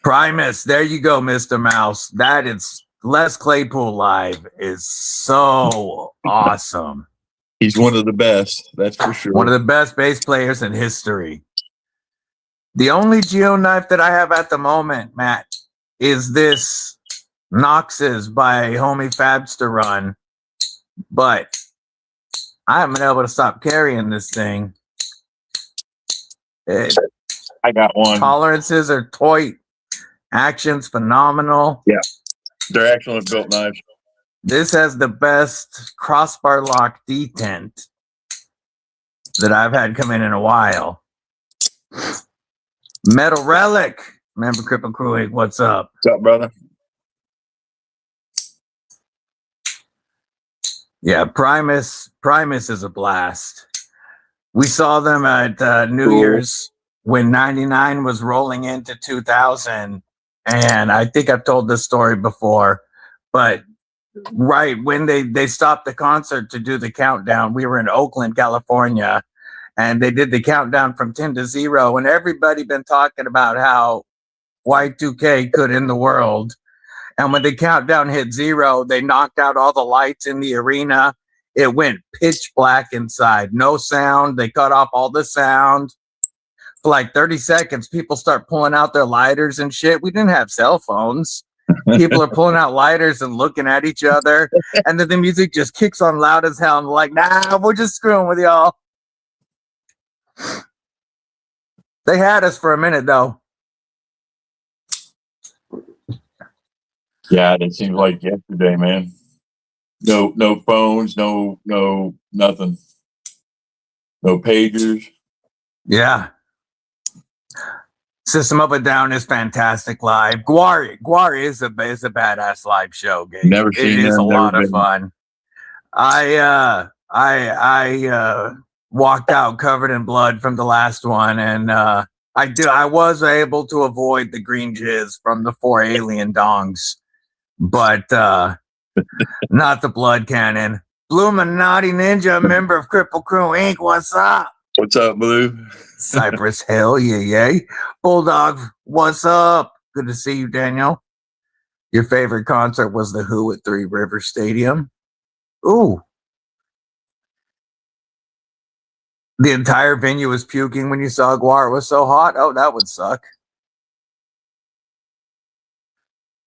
Primus, there you go, Mr. Mouse. That is Les Claypool live is so awesome. He's one of the best, that's for sure. One of the best bass players in history. The only Geo knife that I have at the moment, Matt, is this Noxus by Homie Fabster Run. But I haven't been able to stop carrying this thing. I got one. Tolerances are toy. Action's phenomenal. Yeah. They're excellent built knives. This has the best crossbar lock detent that I've had come in a while. Metal Relic. Remember Cripple Crew, what's up? What's up, brother? Yeah, Primus is a blast. We saw them at New Cool. Year's when 99 was rolling into 2000. And I think I've told this story before, but right when they stopped the concert to do the countdown, we were in Oakland, California, and they did the countdown from 10 to 0. And everybody been talking about how Y2K could end the world. And when the countdown hit 0, they knocked out all the lights in the arena. It went pitch black inside, no sound. They cut off all the sound. For like 30 seconds, people start pulling out their lighters and shit. We didn't have cell phones. People are pulling out lighters and looking at each other. And then the music just kicks on loud as hell. And like, nah, we're just screwing with y'all. They had us for a minute, though. Yeah, it seems like yesterday, man. No phones, no nothing. No pagers. Yeah. System Up and Down is fantastic live. Guar is a badass live show, Gabe. Never seen It is them, a never lot of been. fun. I walked out covered in blood from the last one, and I was able to avoid the green jizz from the 4 alien dongs, but not the blood cannon. Bluminati Ninja, member of Cripple Crew Inc. What's up? What's up, Blue? Cypress, hell yeah. Bulldog, what's up? Good to see you, Daniel. Your favorite concert was The Who at Three Rivers Stadium. Ooh. The entire venue was puking when you saw Guar. It was so hot. Oh, that would suck.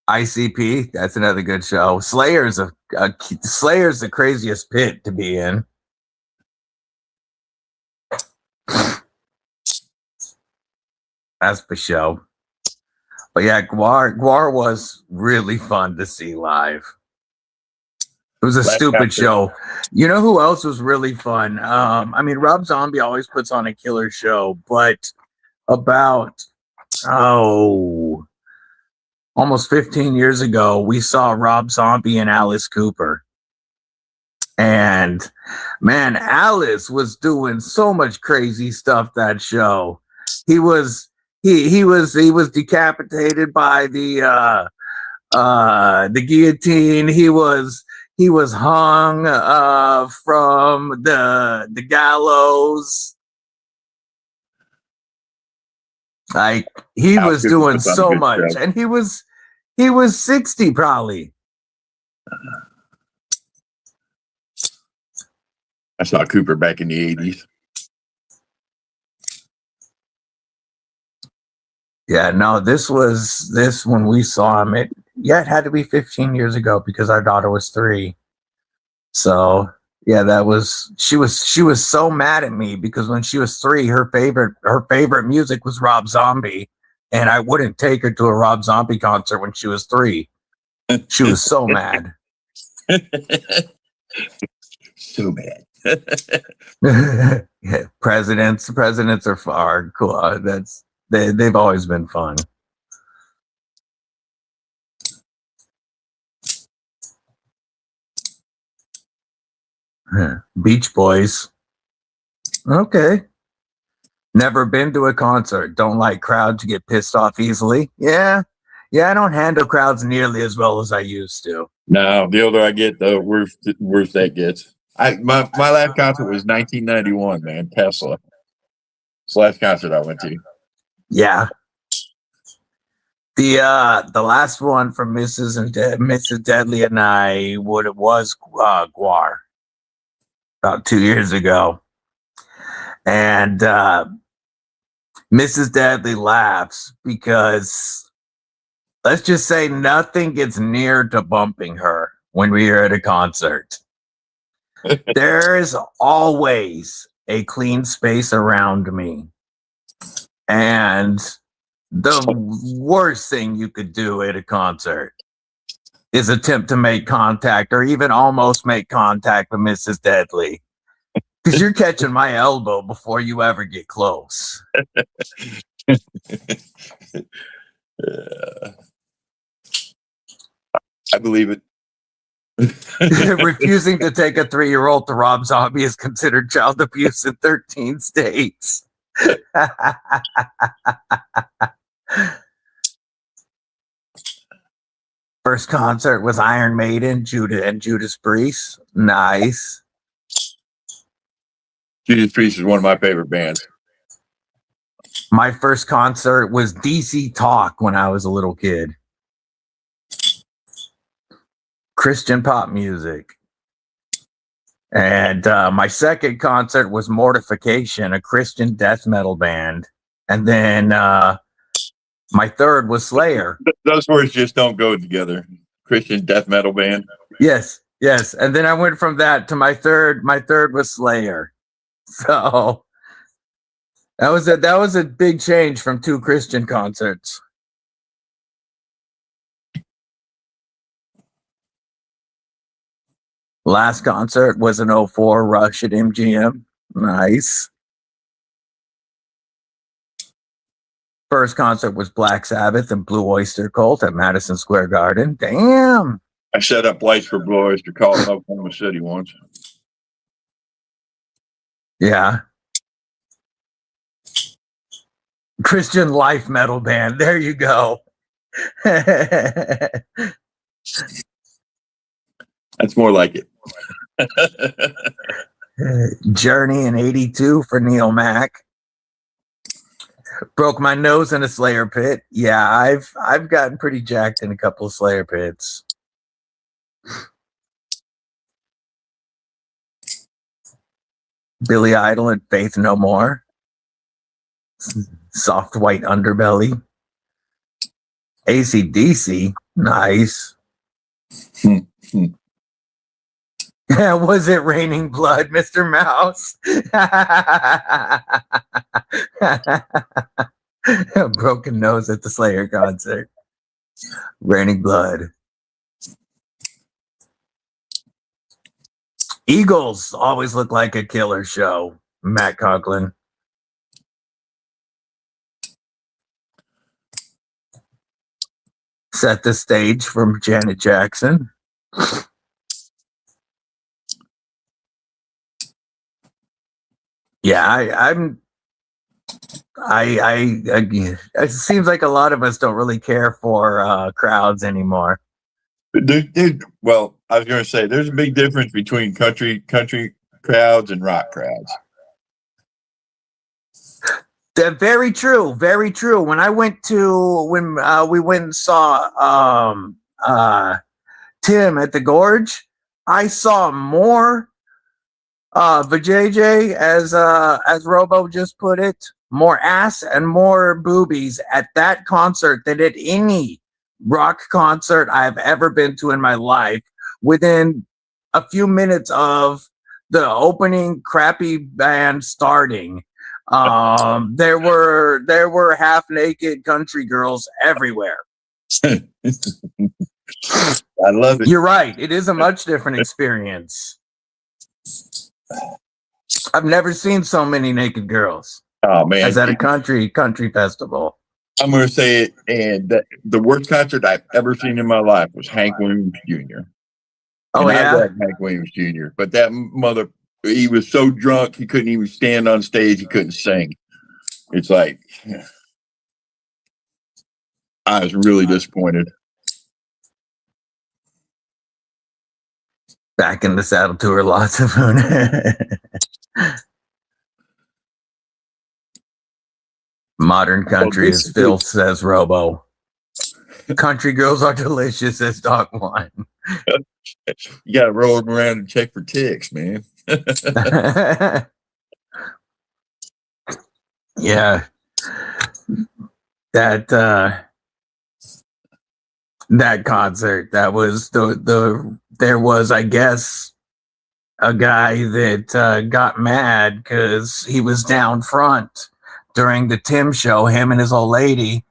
ICP, that's another good show. Slayer's Slayer's the craziest pit to be in. That's for show. But yeah, Guar was really fun to see live. It was a stupid show. You know who else was really fun? I mean, Rob Zombie always puts on a killer show, but about almost 15 years ago, we saw Rob Zombie and Alice Cooper. And man, Alice was doing so much crazy stuff that show. He was decapitated by the guillotine. He was hung from the gallows. Like he was doing so much, and he was 60 probably. I saw Cooper back in the 80s. Yeah, no, this when we saw him. It had to be 15 years ago because our daughter was 3. So yeah, she was so mad at me because when she was 3, her favorite music was Rob Zombie, and I wouldn't take her to a Rob Zombie concert when she was 3. She was so mad. So bad. Yeah, presidents are cool. They've always been fun. Beach Boys. Okay. Never been to a concert. Don't like crowds. Get pissed off easily. Yeah. I don't handle crowds nearly as well as I used to. No, the older I get, the worse that gets. My last concert was 1991, man. Tesla. It's the last concert I went to. Yeah. The last one from Mrs. Deadly and I was Guar about 2 years ago, and Mrs. Deadly laughs because let's just say nothing gets near to bumping her when we are at a concert. There is always a clean space around me, and the worst thing you could do at a concert is attempt to make contact or even almost make contact with Mrs. Deadly, because you're catching my elbow before you ever get close. I believe it. Refusing to take a 3-year-old to Rob Zombie is considered child abuse in 13 states. First concert was Iron Maiden, Judas Priest. Nice. Judas Priest is one of my favorite bands. My first concert was DC Talk when I was a little kid. Christian pop music. And my second concert was Mortification, a Christian death metal band. And then my third was Slayer. Those words just don't go together. Christian death metal band. Yes. And then I went from that to my third. My third was Slayer. So that was a big change from 2 Christian concerts. Last concert was an 04 Rush at MGM. Nice. First concert was Black Sabbath and Blue Oyster Cult at Madison Square Garden. Damn. I set up lights for Blue Oyster Cult in Oklahoma City once. Yeah. Christian life metal band. There you go. That's more like it. Journey in 82 for Neil Mack. Broke my nose in a Slayer pit. Yeah, I've gotten pretty jacked in a couple of Slayer pits. Billy Idol and Faith No More. Soft White Underbelly. AC/DC. Nice. Was it raining blood, Mr. Mouse? Broken nose at the Slayer concert. Raining blood. Eagles always look like a killer show. Matt Conklin. Set the stage from Janet Jackson. Yeah, it seems like a lot of us don't really care for crowds anymore. Well, I was going to say there's a big difference between country crowds and rock crowds. Very true, very true. When we went and saw Tim at the Gorge, I saw more vajayjay, as Robo just put it, more ass and more boobies at that concert than at any rock concert I've ever been to in my life. Within a few minutes of the opening crappy band starting, there were half naked country girls everywhere. I love it. You're right. It is a much different experience. I've never seen so many naked girls. Oh man, as at a country festival. I'm going to say it, and the worst concert I've ever seen in my life was Hank Williams Jr. Oh, and yeah? I love Hank Williams Jr., but that mother, he was so drunk he couldn't even stand on stage. He couldn't sing. It's like, I was really disappointed. Back in the Saddle Tour, lots of modern country is filth, says Robo. Country girls are delicious, says Doc One. You got to roll them around and check for ticks, man. Yeah. That concert, that was there was, I guess, a guy that got mad because he was down front during the Tim show, him and his old lady.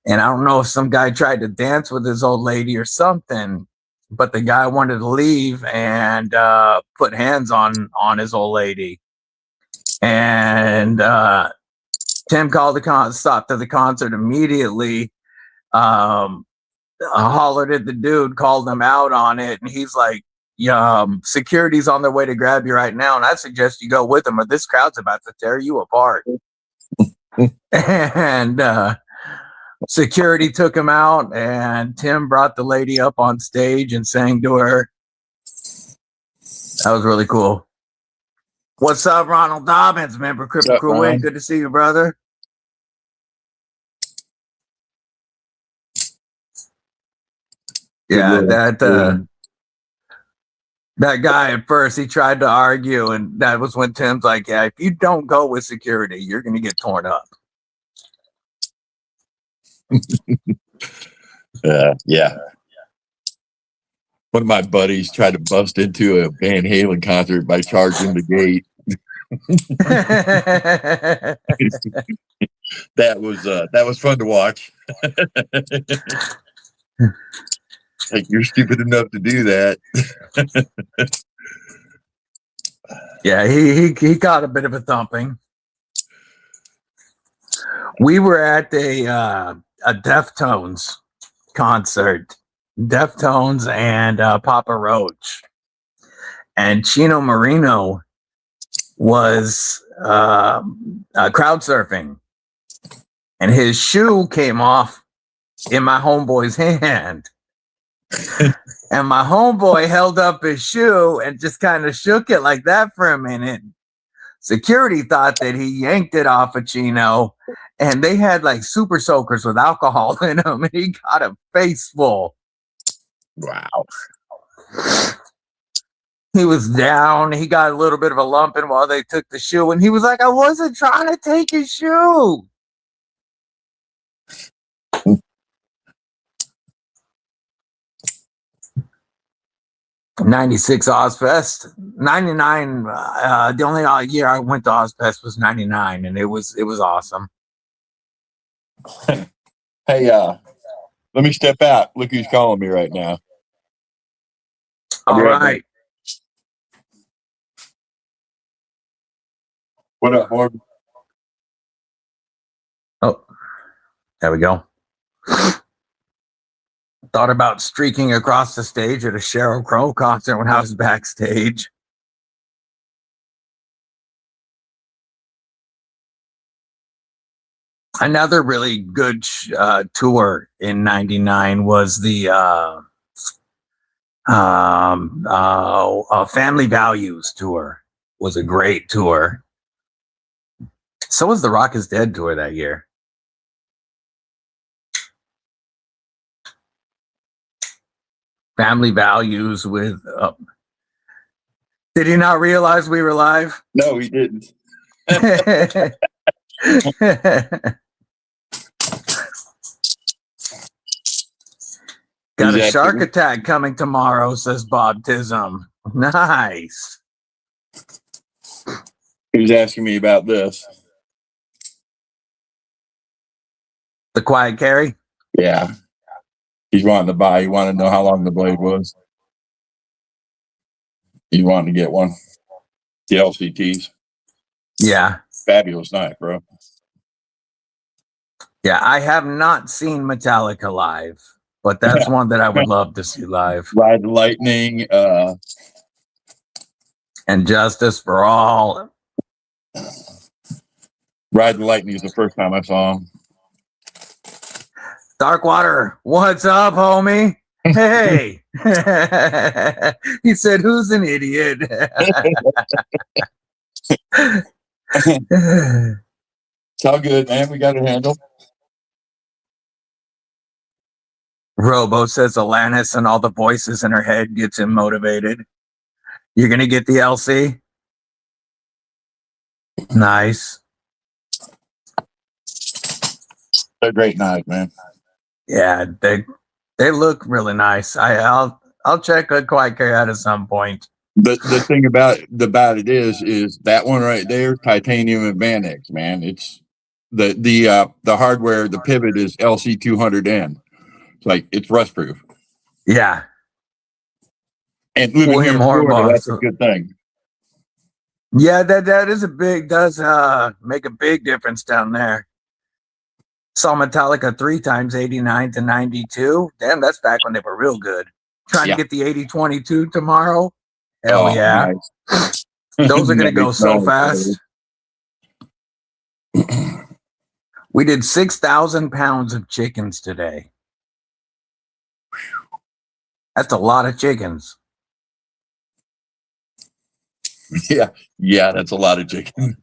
And I don't know if some guy tried to dance with his old lady or something, but the guy wanted to leave and put hands on his old lady. And Tim called the stop to the concert immediately, hollered at the dude, called him out on it, and he's like, security's on their way to grab you right now, and I suggest you go with them or this crowd's about to tear you apart. And security took him out, and Tim brought the lady up on stage and sang to her. That was really cool. What's up, Ronald Dobbins, member Cripple Crew Inc? Good to see you, brother. Yeah, that guy at first, he tried to argue, and that was when Tim's like, yeah, if you don't go with security, you're going to get torn up. Yeah. One of my buddies tried to bust into a Van Halen concert by charging the gate. That was fun to watch. Like, you're stupid enough to do that. Yeah, he got a bit of a thumping. We were at a Deftones concert, Deftones and Papa Roach, and Chino Marino was crowd surfing, and his shoe came off in my homeboy's hand. And my homeboy held up his shoe and just kind of shook it like that for a minute. Security thought that he yanked it off of Chino, and they had like super soakers with alcohol in them, and he got a face full. Wow. He was down. He got a little bit of a lumping while they took the shoe, and he was like, "I wasn't trying to take his shoe." 96 Ozfest, 99. The only year I went to Ozfest was 99, and it was awesome. Hey, let me step out. Look who's calling me right now. I'll All be right right. What up, Morgan? Oh, there we go. Thought about streaking across the stage at a Sheryl Crow concert when I was backstage. Another really good tour in '99 was the Family Values tour. Was a great tour. So was the Rock is Dead tour that year. Family Values with. Did he not realize we were live? No, he didn't. Got a Exactly. shark attack coming tomorrow, says Bob Tism. Nice. He was asking me about this. The Quiet Carry? Yeah. He's wanting to buy. He wanted to know how long the blade was. He wanted to get one. The LCTs. Yeah. Fabulous knife, bro. Yeah, I have not seen Metallica live, but that's one that I would love to see live. Ride the Lightning. And Justice for All. Ride the Lightning is the first time I saw him. Darkwater, what's up, homie? Hey. He said, who's an idiot? It's all good, man. We got it handled. Robo says Alanis and all the voices in her head gets him motivated. You're going to get the LC? Nice. They're great knives, man. Yeah, they look really nice. I'll check a Quiet Carry out at some point. The thing about it is that one right there, titanium and Vanex, man. It's the hardware, the pivot is LC200N. It's like it's rust proof. Yeah. And living William here in Florida, Hornbach. that's a good thing. Yeah, that does make a big difference down there. Saw Metallica 3 times, 89 to 92. Damn, that's back when they were real good. Trying to get the 80-22 tomorrow. Hell yeah. Nice. Those are going to go so fast. We did 6,000 pounds of chickens today. That's a lot of chickens. Yeah, that's a lot of chicken.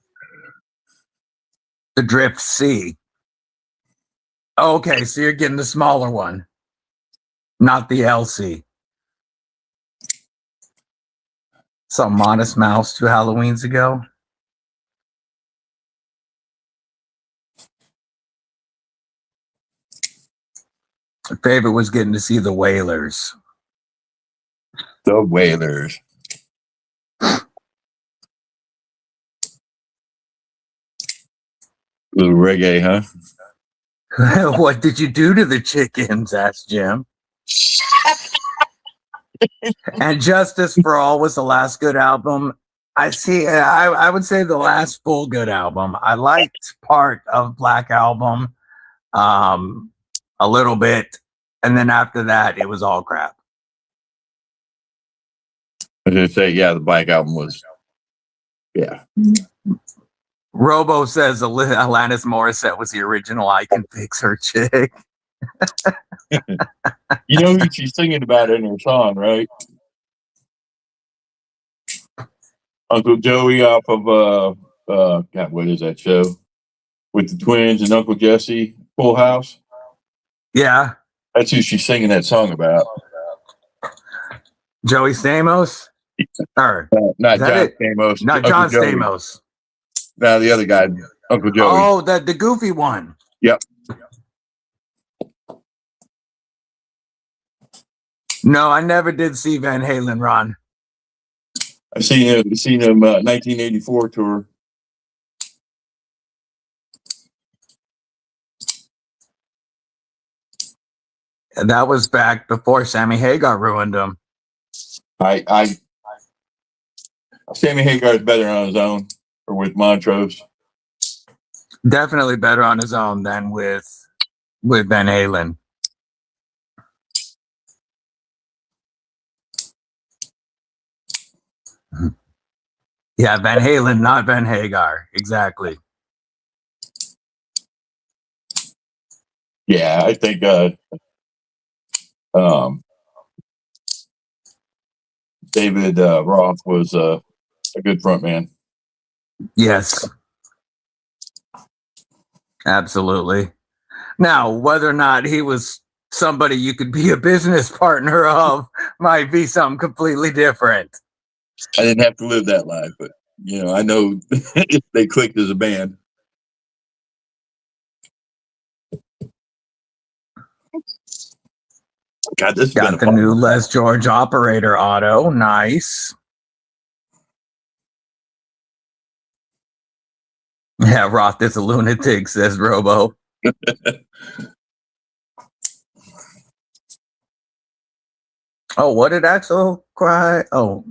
The Drift C. Okay, so you're getting the smaller one, not the LC. Some Modest Mouse 2 Halloweens ago. My favorite was getting to see the Wailers. The Wailers. Little reggae, huh? What did you do to the chickens? Asked Jim. And Justice for All was the last good album. I would say the last full good album. I liked part of Black Album a little bit. And then after that, it was all crap. I was going to say, yeah, the Black Album was, yeah. Robo says Alanis Morissette was the original I Can Fix Her chick. You know who she's singing about in her song, right? Uncle Joey off of God, what is that show? With the twins and Uncle Jesse, Full House. Yeah. That's who she's singing that song about. Joey Stamos? Or Not is that John it? Stamos. Not Uncle John Joey. Stamos. No, the other guy, Uncle Joey. Oh, the goofy one. Yep. No, I never did see Van Halen, Ron. I've seen him 1984 tour. And that was back before Sammy Hagar ruined him. Sammy Hagar is better on his own or with Montrose. Definitely better on his own than with Van Halen. Yeah, Van Halen, not Van Hagar. Exactly. Yeah, I think David Roth was a good front man. Yes. Absolutely. Now, whether or not he was somebody you could be a business partner of might be something completely different. I didn't have to live that life, but I know they clicked as a band. God, this got the new Les George Operator Auto. Nice. Yeah, Roth is a lunatic, says Robo. Oh, what did Axel cry? Oh,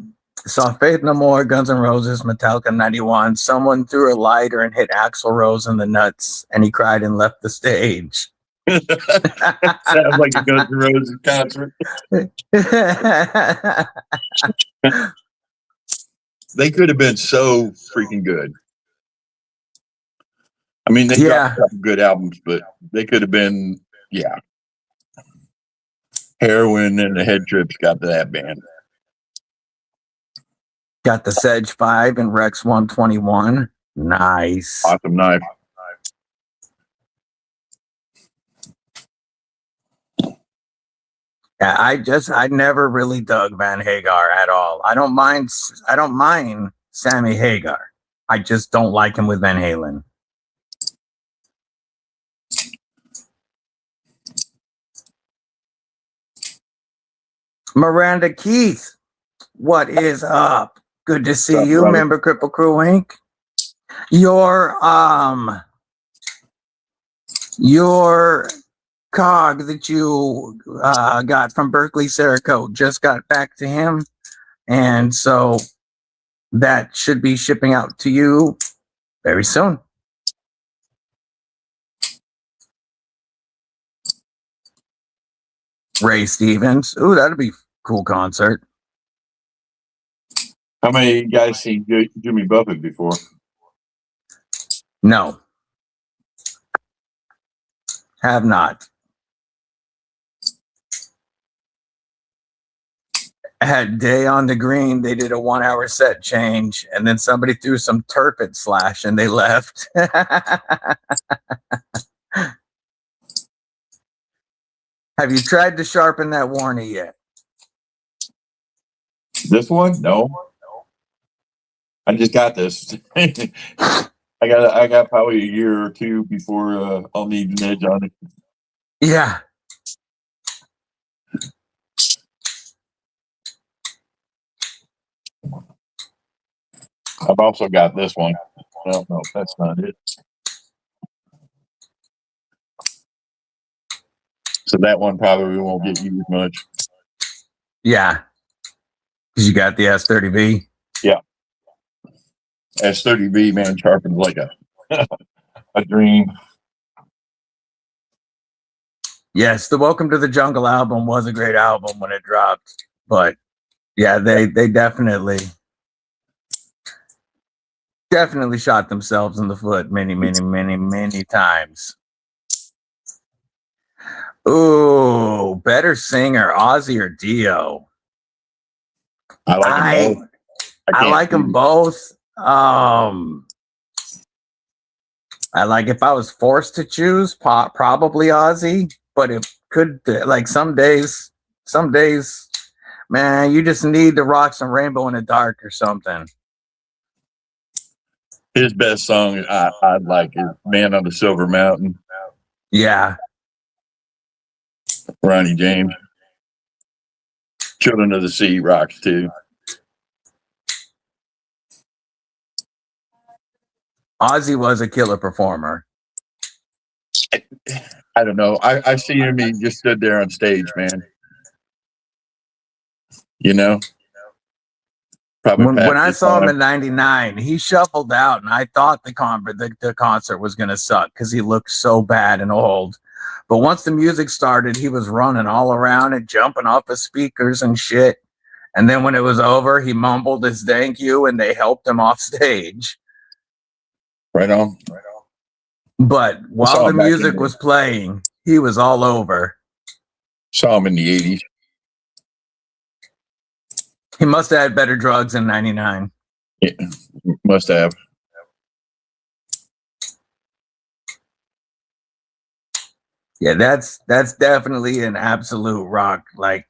saw Faith No More, Guns N' Roses, Metallica 91. Someone threw a lighter and hit Axl Rose in the nuts, and he cried and left the stage. Sounds like a Guns N' Roses concert. They could have been so freaking good. I mean, they got a couple good albums, but they could have been, Heroin and the Head Trips got to that band. Got the Sedge 5 and Rex 121. Nice. Awesome knife. Yeah, I never really dug Van Hagar at all. I don't mind Sammy Hagar. I just don't like him with Van Halen. Miranda Keith, what is up? Good to see you, brother? member Cripple Crew Inc. Your cog that you got from Berkeley Cerakote just got back to him, and so that should be shipping out to you very soon. Ray Stevens. Ooh, that'd be a cool concert. How many guys seen Jimmy Buffett before? No. Have not. At Day on the Green, they did a 1 hour set change, and then somebody threw some turf at Slash and they left. Have you tried to sharpen that Warney yet? This one? No. I just got this. I got probably a year or two before I'll need an edge on it. Yeah. I've also got this one. No, that's not it. So that one probably won't get used much. Yeah. Because you got the S30B. Yeah. S30B, man, sharpens like a dream. Yes, the Welcome to the Jungle album was a great album when it dropped. But yeah, they definitely shot themselves in the foot many times. Ooh, better singer, Ozzy or Dio? I like them both. I like, if I was forced to choose, probably Ozzy, but it could, like, some days, Man, you just need to rock some Rainbow in the Dark or something. His best song I'd like is Man on the Silver Mountain, Yeah. Ronnie James. Children of the Sea rocks too. Ozzy was a killer performer. I don't know. I see him. He just stood there on stage, man. You know, probably When passed I his saw him time. in '99, he shuffled out, and I thought the concert was going to suck because he looked so bad and old. But once the music started, he was running all around and jumping off the speakers and shit. And then when it was over, he mumbled his thank you, and they helped him off stage. Right on. But while saw the him back in music the- was playing, he was all over. Saw him in the 80s. He must have had better drugs in '99. Yeah, must have. Yeah, that's definitely an absolute rock like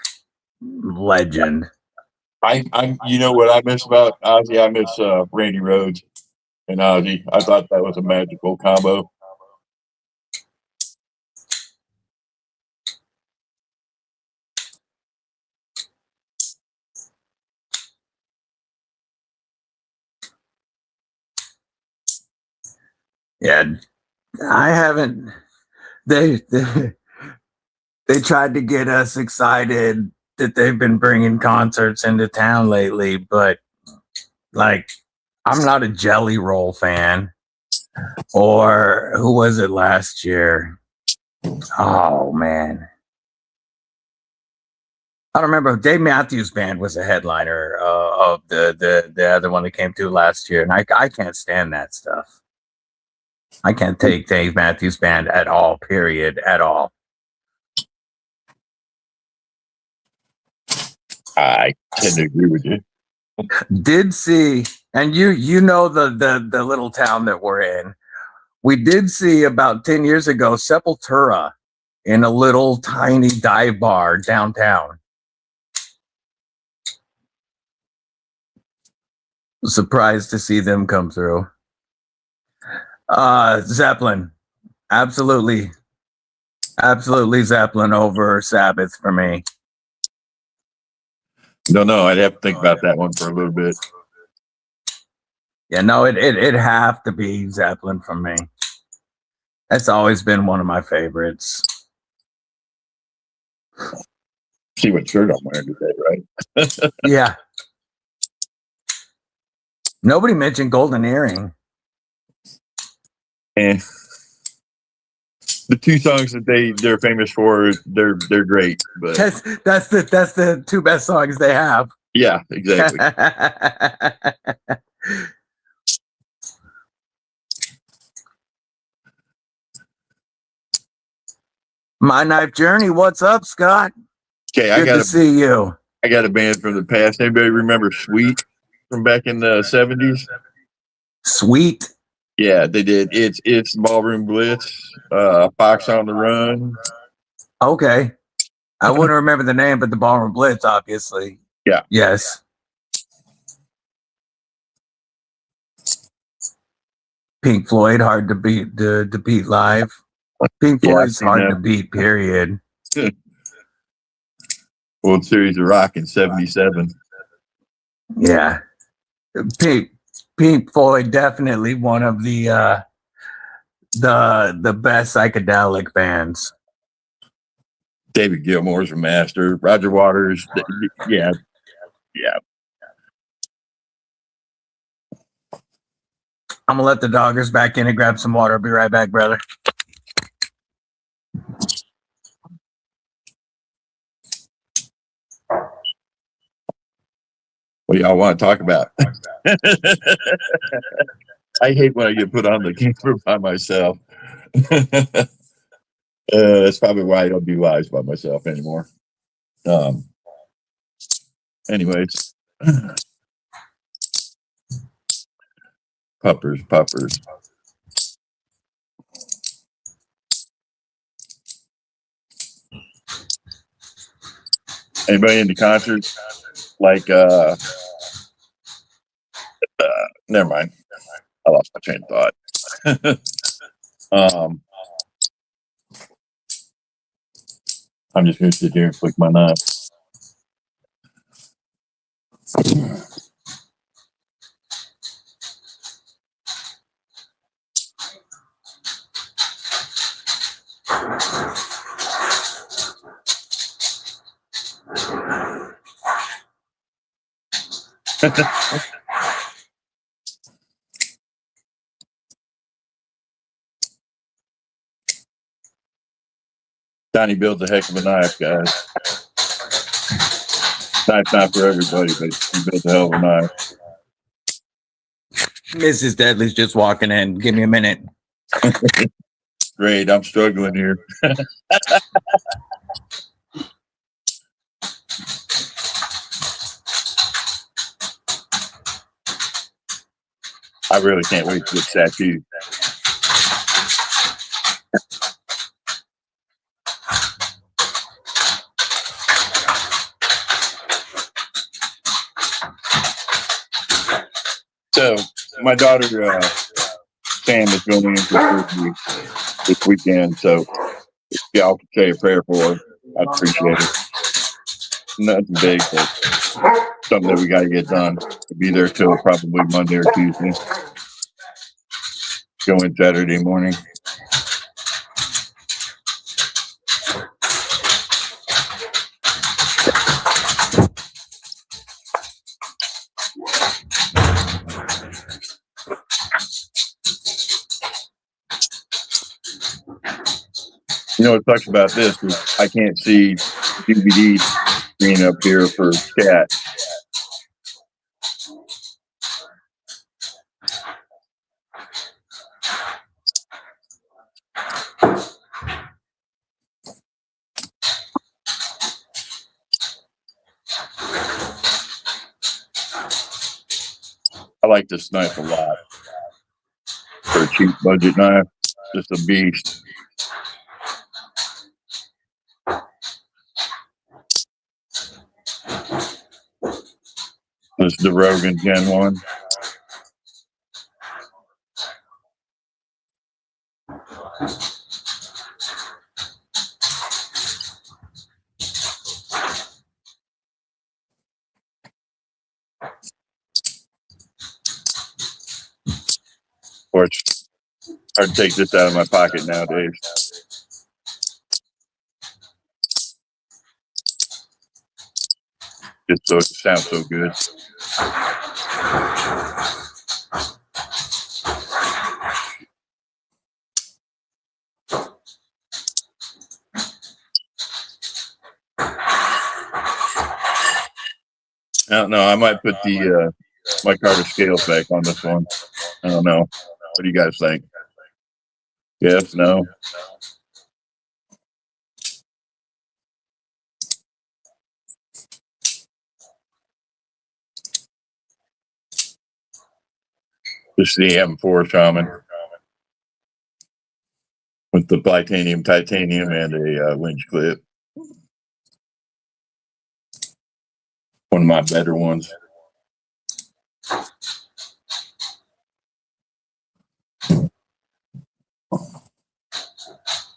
legend. I'm you know what I miss about Ozzy? I miss Randy Rhoads and Ozzy. I thought that was a magical combo. Yeah, I haven't. They tried to get us excited that they've been bringing concerts into town lately, but like, I'm not a Jelly Roll fan. Or who was it last year? Oh man, I don't remember. Dave Matthews Band was a headliner of the other one that came through last year, and I can't stand that stuff. I can't take Dave Matthews Band at all. Period. At all. I tend to agree with you. Did see, and you know the little town that we're in. We did see about 10 years ago Sepultura in a little tiny dive bar downtown. Surprised to see them come through. Zeppelin. Absolutely Zeppelin over Sabbath for me. No, I'd have to think about that one for a little bit. Yeah, no, it'd have to be Zeppelin for me. That's always been one of my favorites. See what shirt I'm wearing today, right? Yeah. Nobody mentioned Golden Earring. And the two songs that they're famous for, they're great. But That's the two best songs they have. yeah, exactly. My Knife Journey, what's up, Scott? Okay, Good to see you. I got a band from the past. Anybody remember Sweet from back in the 70s? Sweet. Yeah, they did. It's Ballroom Blitz, Fox on the Run. Okay. I wouldn't remember the name, but the Ballroom Blitz, obviously. Yeah. Yes. Pink Floyd, hard to beat live. Pink Yeah, Floyd's I've seen hard that. to beat, period. World Series of Rock in 77. Yeah. Pink Floyd, definitely one of the best psychedelic bands. David Gilmour's a master. Roger Waters. Yeah. I'm gonna let the doggers back in and grab some water. I'll be right back, brother. What do y'all want to talk about? I hate when I get put on the camera by myself. That's probably why I don't do lives by myself anymore. Anyways, puppers. Anybody into concerts? Like, never mind. I lost my train of thought. I'm just going to sit here and flick my knife. Donnie builds a heck of a knife, guys. Knife's not for everybody, but he builds a hell of a knife. Mrs. Deadly's just walking in. Give me a minute. Great, I'm struggling here. I really can't wait to get tattooed. So, my daughter, Sam, is going into surgery this weekend. So, if y'all could say a prayer for her, I'd appreciate it. Nothing big, but something that we got to get done. We'll be there till probably Monday or Tuesday. Go in Saturday morning. You know what sucks about this is I can't see DVD screen up here for chat. I like this knife a lot. For a cheap budget knife, just a beast. This is the Rogan Gen 1. Of course, hard to take this out of my pocket nowadays. Just so it sounds so good. I don't know. I might put the my Carter scales back on this one. I don't know. What do you guys think? Yes, no. This is the M4 Shaman with the titanium, and a winch clip. One of my better ones.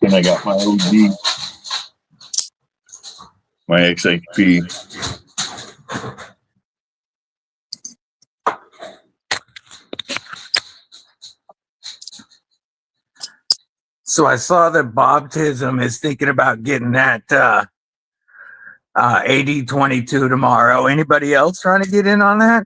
Then I got my OG, my XHP. So I saw that Bob Tism is thinking about getting that AD22 tomorrow. Anybody else trying to get in on that?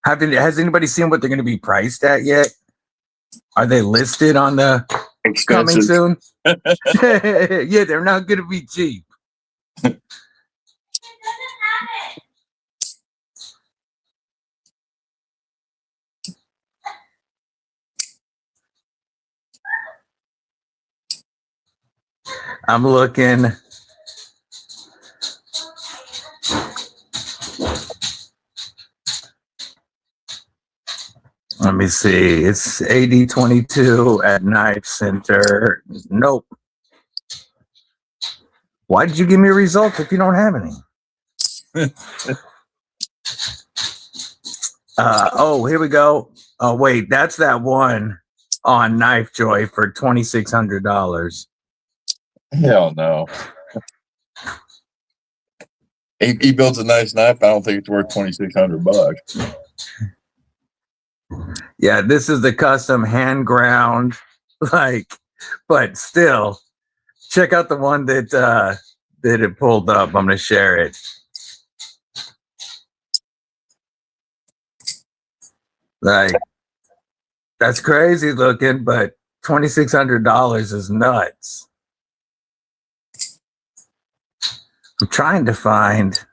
Has anybody seen what they're going to be priced at yet? Are they listed on the coming soon? Yeah, they're not going to be cheap. I'm looking. Let me see. It's AD22 at Knife Center. Nope. Why did you give me results if you don't have any? Oh, here we go. Oh, wait, that's that one on Knife Joy for $2,600. Hell no. He builds a nice knife. I don't think it's worth $2,600. Yeah, this is the custom hand ground, but still, check out the one that it pulled up. I'm gonna share it. That's crazy looking, but $2,600 is nuts. I'm trying to find.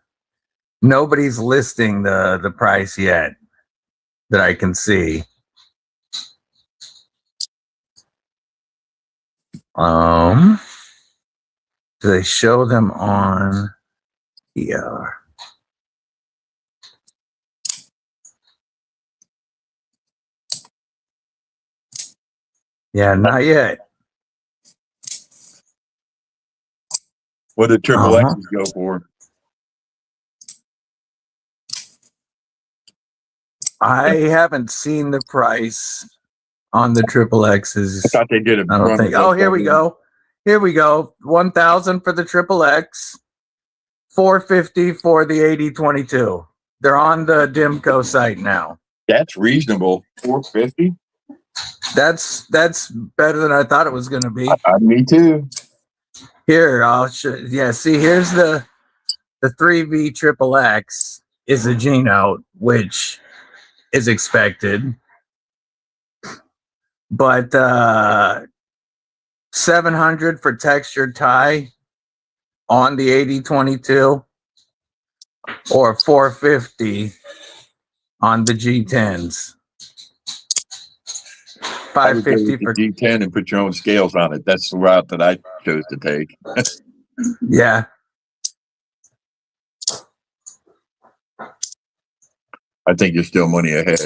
Nobody's listing the price yet that I can see. Do they show them on here? Yeah, not yet. What did triple X's go for? I haven't seen the price on the triple X's. I thought they did it. I don't think. Oh, here we go. Here we go. 1,000 for the triple X, 450 for the AD22. They're on the Dimco site now. That's reasonable. 450. That's better than I thought it was going to be. Me too. Here, I'll show. Yeah, see, here's the 3V triple X is a G note, which is expected, but 700 for textured tie on the AD22, or 450 on the G10s. 550 for G10 and put your own scales on it. That's the route that I chose to take. Yeah. I think you're still money ahead.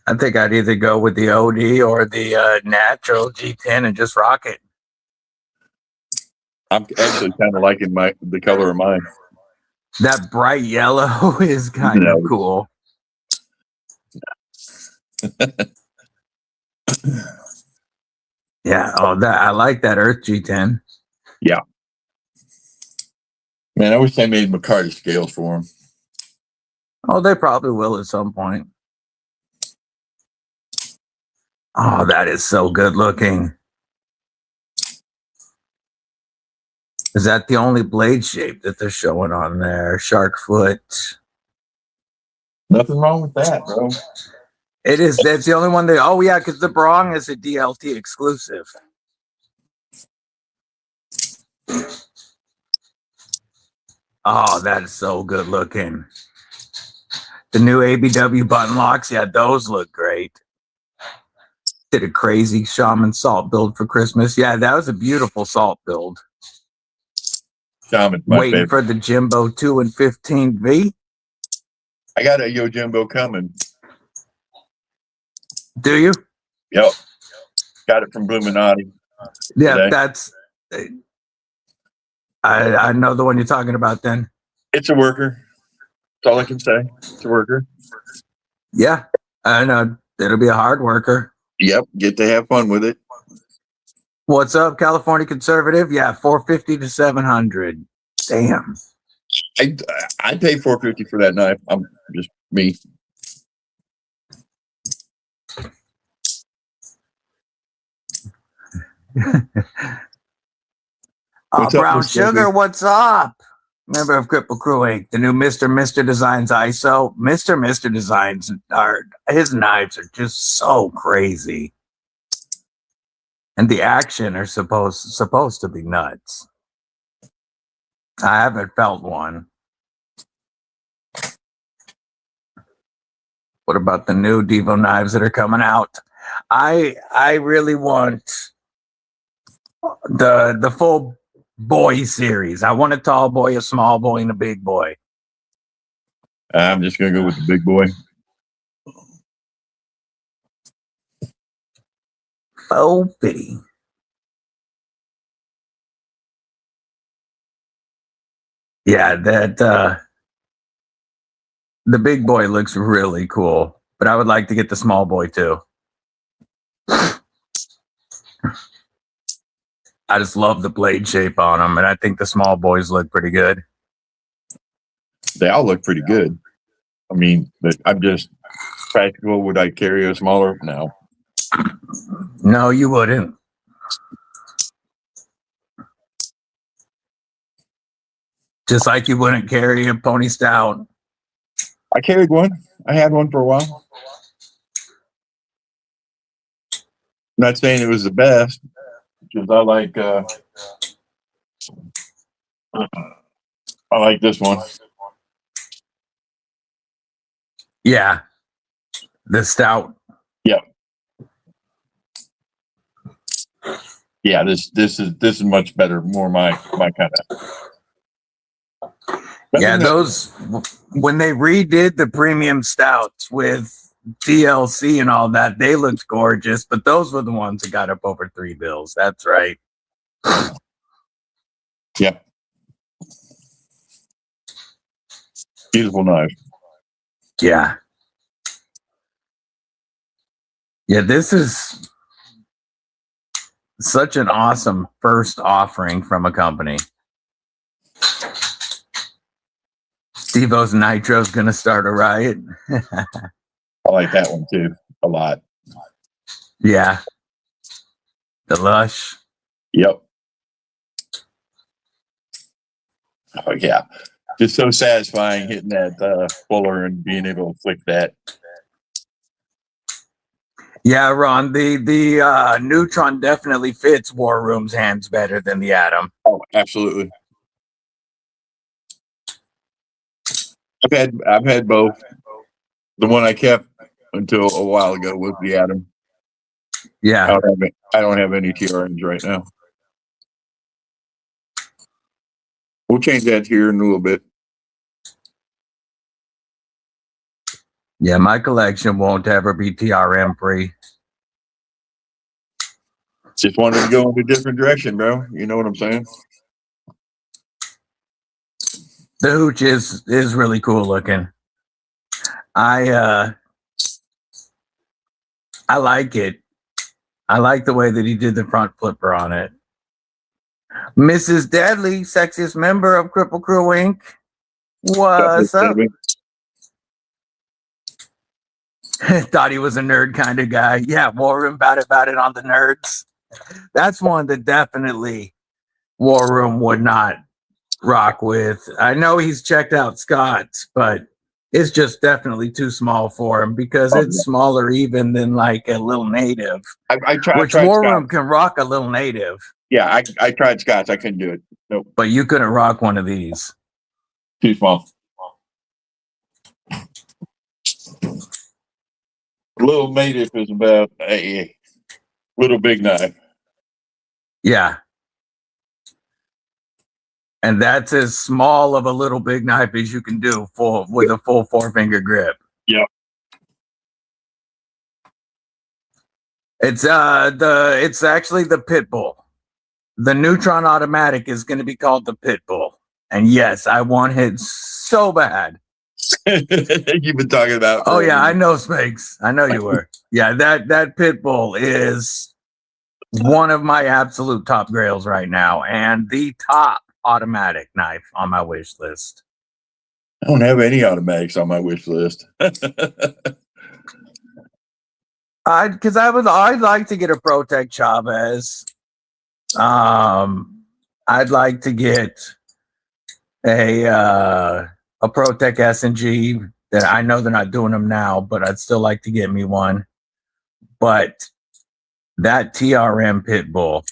I think I'd either go with the OD or the natural G10 and just rock it. I'm actually kind of liking the color of mine. That bright yellow is kind of cool. Yeah. Oh, I like that Earth G10. Yeah. Man, I wish they made McCarty scales for him. Oh, they probably will at some point. Oh, that is so good looking. Is that the only blade shape that they're showing on there? Shark foot. Nothing wrong with that, bro. It is. That's the only one they. Oh yeah, because the Brong is a DLT exclusive. Oh, that is so good looking. The new ABW button locks, yeah, those look great. Did a crazy shaman salt build for Christmas. Yeah, that was a beautiful salt build. Shaman's my Waiting favorite. for the Jimbo 2 and 15V. I got a Yo Jimbo coming. Do you? Yep. Got it from Bluminati. Yeah, today. that's. I know the one you're talking about. Then It's a worker. That's all I can say. It's a worker. yeah, I know it'll be a hard worker. Yep. Get to have fun with it. What's up, California Conservative? Yeah, 450 to 700. Damn. I pay $450 for that knife. I'm just me. What's up, Brown Mr. Sugar, Baker? what's up? Member of Cripple Crew Inc., the new Mr. Designs ISO. Mr. Designs his knives are just so crazy. And the action are supposed to be nuts. I haven't felt one. What about the new Devo knives that are coming out? I really want the full boy series. I want a tall boy, a small boy, and a big boy. I'm just going to go with the big boy. 450. Yeah, that the big boy looks really cool, but I would like to get the small boy too. I just love the blade shape on them, and I think the small boys look pretty good. They all look pretty good. I mean, but I'm just practical. Would I carry a smaller? No. No, you wouldn't. Just like you wouldn't carry a pony stout. I carried one. I had one for a while. Not saying it was the best, because I like this one. Yeah, the stout. Yeah, this is much better. More my kind of. Yeah, those when they redid the premium stouts with DLC and all that, they looked gorgeous. But those were the ones that got up over $3. That's right. Yep. Beautiful knife. Yeah. Yeah, this is such an awesome first offering from a company. Stevo's Nitro's going to start a riot. I like that one too a lot. Yeah. The Lush. Yep. Oh yeah, just so satisfying hitting that fuller and being able to flick that. Yeah, Ron, the Neutron definitely fits War Room's hands better than the Atom. Oh, absolutely. I've had both. The one I kept until a while ago was the Atom. Yeah. I don't have any TRMs right now. We'll change that here in a little bit. Yeah, my collection won't ever be TRM free. Just wanted to go in a different direction, bro. You know what I'm saying? The hooch is really cool looking. I like it. I like the way that he did the front flipper on it. Mrs. Deadly, sexiest member of Cripple Crew Inc. What's up? Thought he was a nerd kind of guy. Yeah, War Room about it on the nerds. That's one that definitely War Room would not rock with. I know he's checked out Scott's, but it's just definitely too small for him because it's smaller even than like a little native. I tried War Scott's. Room can rock a little native. Yeah, I tried Scott's. I couldn't do it. Nope. But you couldn't rock one of these. Too small. Little native is about a little big knife. Yeah. And that's as small of a little big knife as you can do with a full 4-finger grip. Yep. It's actually the Pitbull. The Neutron Automatic is going to be called the Pitbull. And yes, I want it so bad. You've been talking about it. Oh yeah, I know, Smakes. I know you were. Yeah, that Pitbull is one of my absolute top grails right now, and the top automatic knife on my wish list. I don't have any automatics on my wish list. Because I'd like to get a Protec Chavez. I'd like to get a Protec S&G that I know they're not doing them now, but I'd still like to get me one. But that TRM Pitbull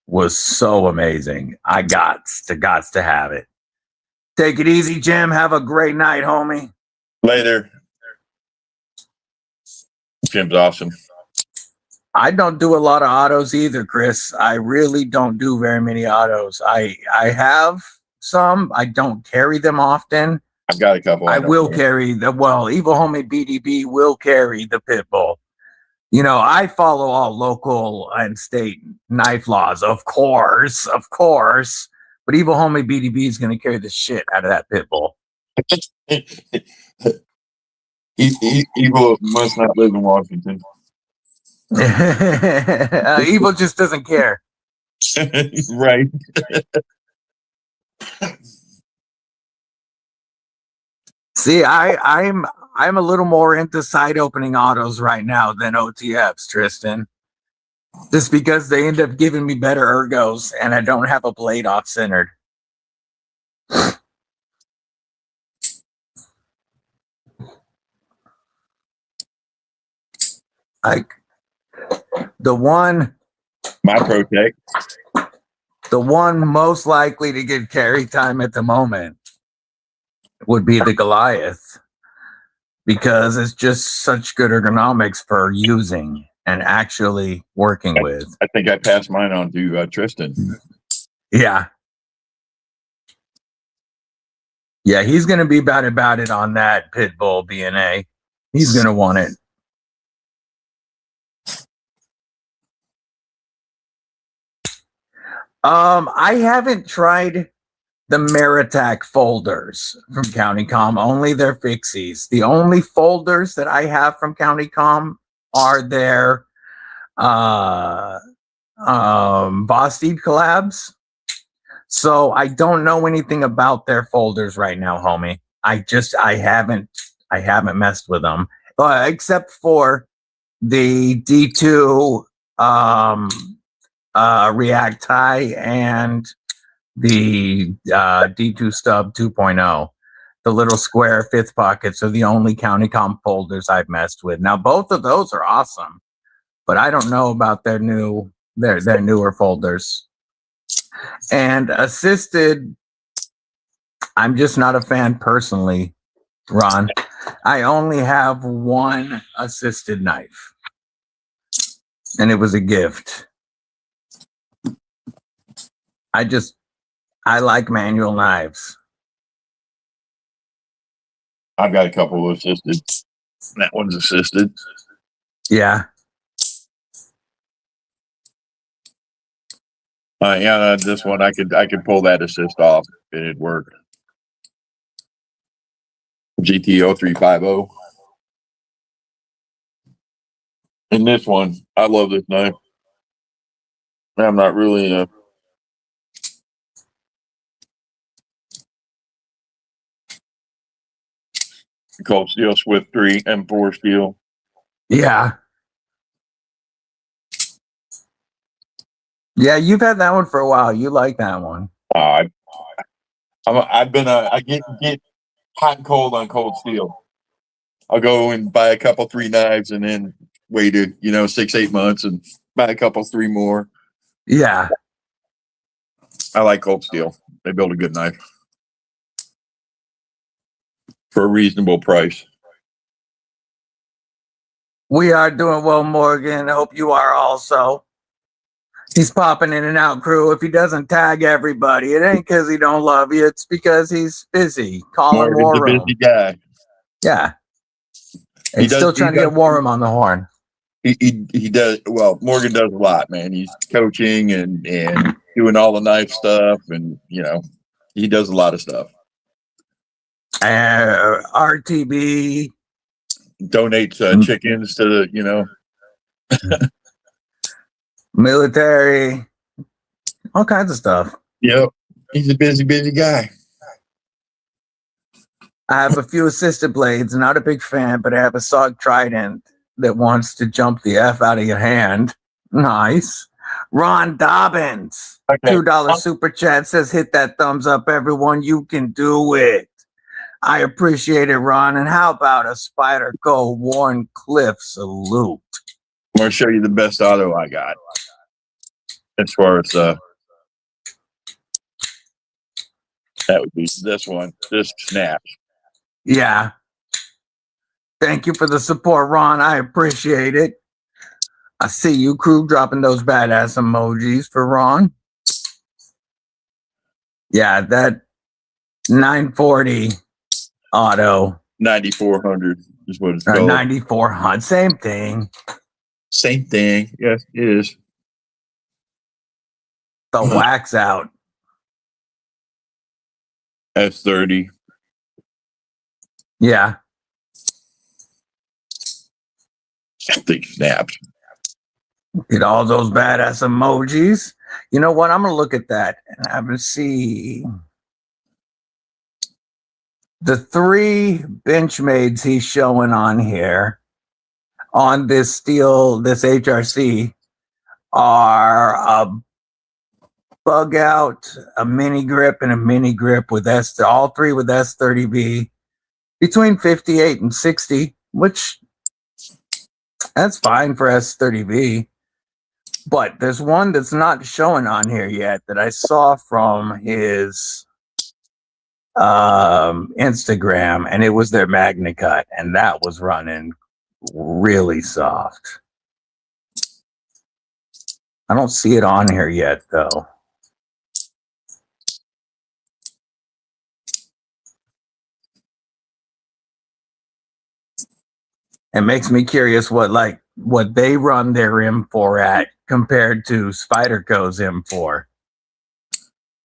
was so amazing. I gots to have it. Take it easy, Jim. Have a great night, homie. Later. Jim's awesome. I don't do a lot of autos either, Chris. I really don't do very many autos. I have some. I don't carry them often. I've got a couple. I will carry Evil Homie BDB will carry the Pitbull. I follow all local and state knife laws, of course. But Evil Homie BDB is going to carry the shit out of that pit bull. Evil must not live in Washington. Evil just doesn't care. Right. See, I'm a little more into side opening autos right now than OTFs, Tristan. Just because they end up giving me better ergos and I don't have a blade off centered. Like the one most likely to get carry time at the moment would be the Goliath, because it's just such good ergonomics for using and actually working with. I think I passed mine on to Tristan. Yeah. Yeah, he's going to be about it on that Pitbull BNA. He's going to want it. I haven't tried the Meritac folders from CountyCom, only their fixies. The only folders that I have from CountyCom are their Boss Deep collabs. So I don't know anything about their folders right now, homie. I haven't messed with them, except for the D2 React tie and the D2 Stub 2.0. The little square fifth pockets are the only CountyCom folders I've messed with. Now both of those are awesome, but I don't know about their newer folders. And assisted, I'm just not a fan personally, Ron. I only have one assisted knife, and it was a gift. I like manual knives. I've got a couple of assisted. That one's assisted. Yeah. Yeah, this one I could pull that assist off and it'd work. GTO 350. And this one, I love this knife. I'm not really Cold Steel Swift 3 M4 steel. Yeah. Yeah, you've had that one for a while. You like that one. I get hot and cold on Cold Steel. I'll go and buy a couple 3 knives and then wait 6-8 months and buy a couple 3 more. Yeah. I like Cold Steel. They build a good knife for a reasonable price. We are doing well, Morgan. I hope you are also. He's popping in and out, crew. If he doesn't tag everybody, it ain't because he don't love you. It's because he's busy. Calling Morgan's War a Room. busy guy. Yeah. He's still trying to get War Room on the horn. He does well. Morgan does a lot, man. He's coaching and doing all the knife stuff, and he does a lot of stuff. RTB donates chickens to military, all kinds of stuff. Yep, he's a busy guy. I have a few assisted blades. Not a big fan, but I have a SOG Trident that wants to jump the F out of your hand. Nice. Ron Dobbins, okay. $2 super chat says, hit that thumbs up, everyone. You can do it. I appreciate it, Ron. And how about a Spider Go Warren Cliff salute? I'm going to show you the best auto I got. As far as that would be this one. This snaps. Yeah. Thank you for the support, Ron. I appreciate it. I see you, crew, dropping those badass emojis for Ron. Yeah, that 940 auto. 9400 is what it's called. 9400, same thing. Same thing. Yes, it is. The wax out. S30. Yeah. Something snaps. Get all those badass emojis. You know what? I'm gonna look at that and I'm gonna see the 3 Benchmades he's showing on here on this steel, this HRC are a bug out, a mini grip, and a mini grip with all 3 with S30B between 58 and 60, which that's fine for S30B. But there's one that's not showing on here yet that I saw from his Instagram, and it was their MagnaCut, and that was running really soft. I don't see it on here yet, though. It makes me curious what they run their M4 at compared to Spyderco's M4.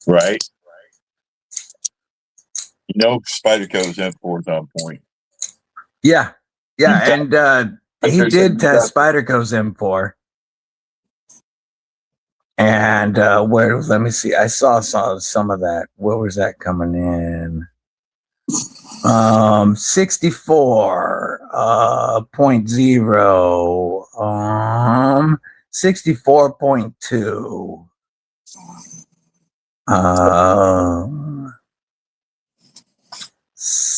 Right. You know, Spyderco's M4 is on point. Yeah. And he did test Spyderco's M4. And let me see. I saw some of that. Where was that coming in? 64.0, 64.2.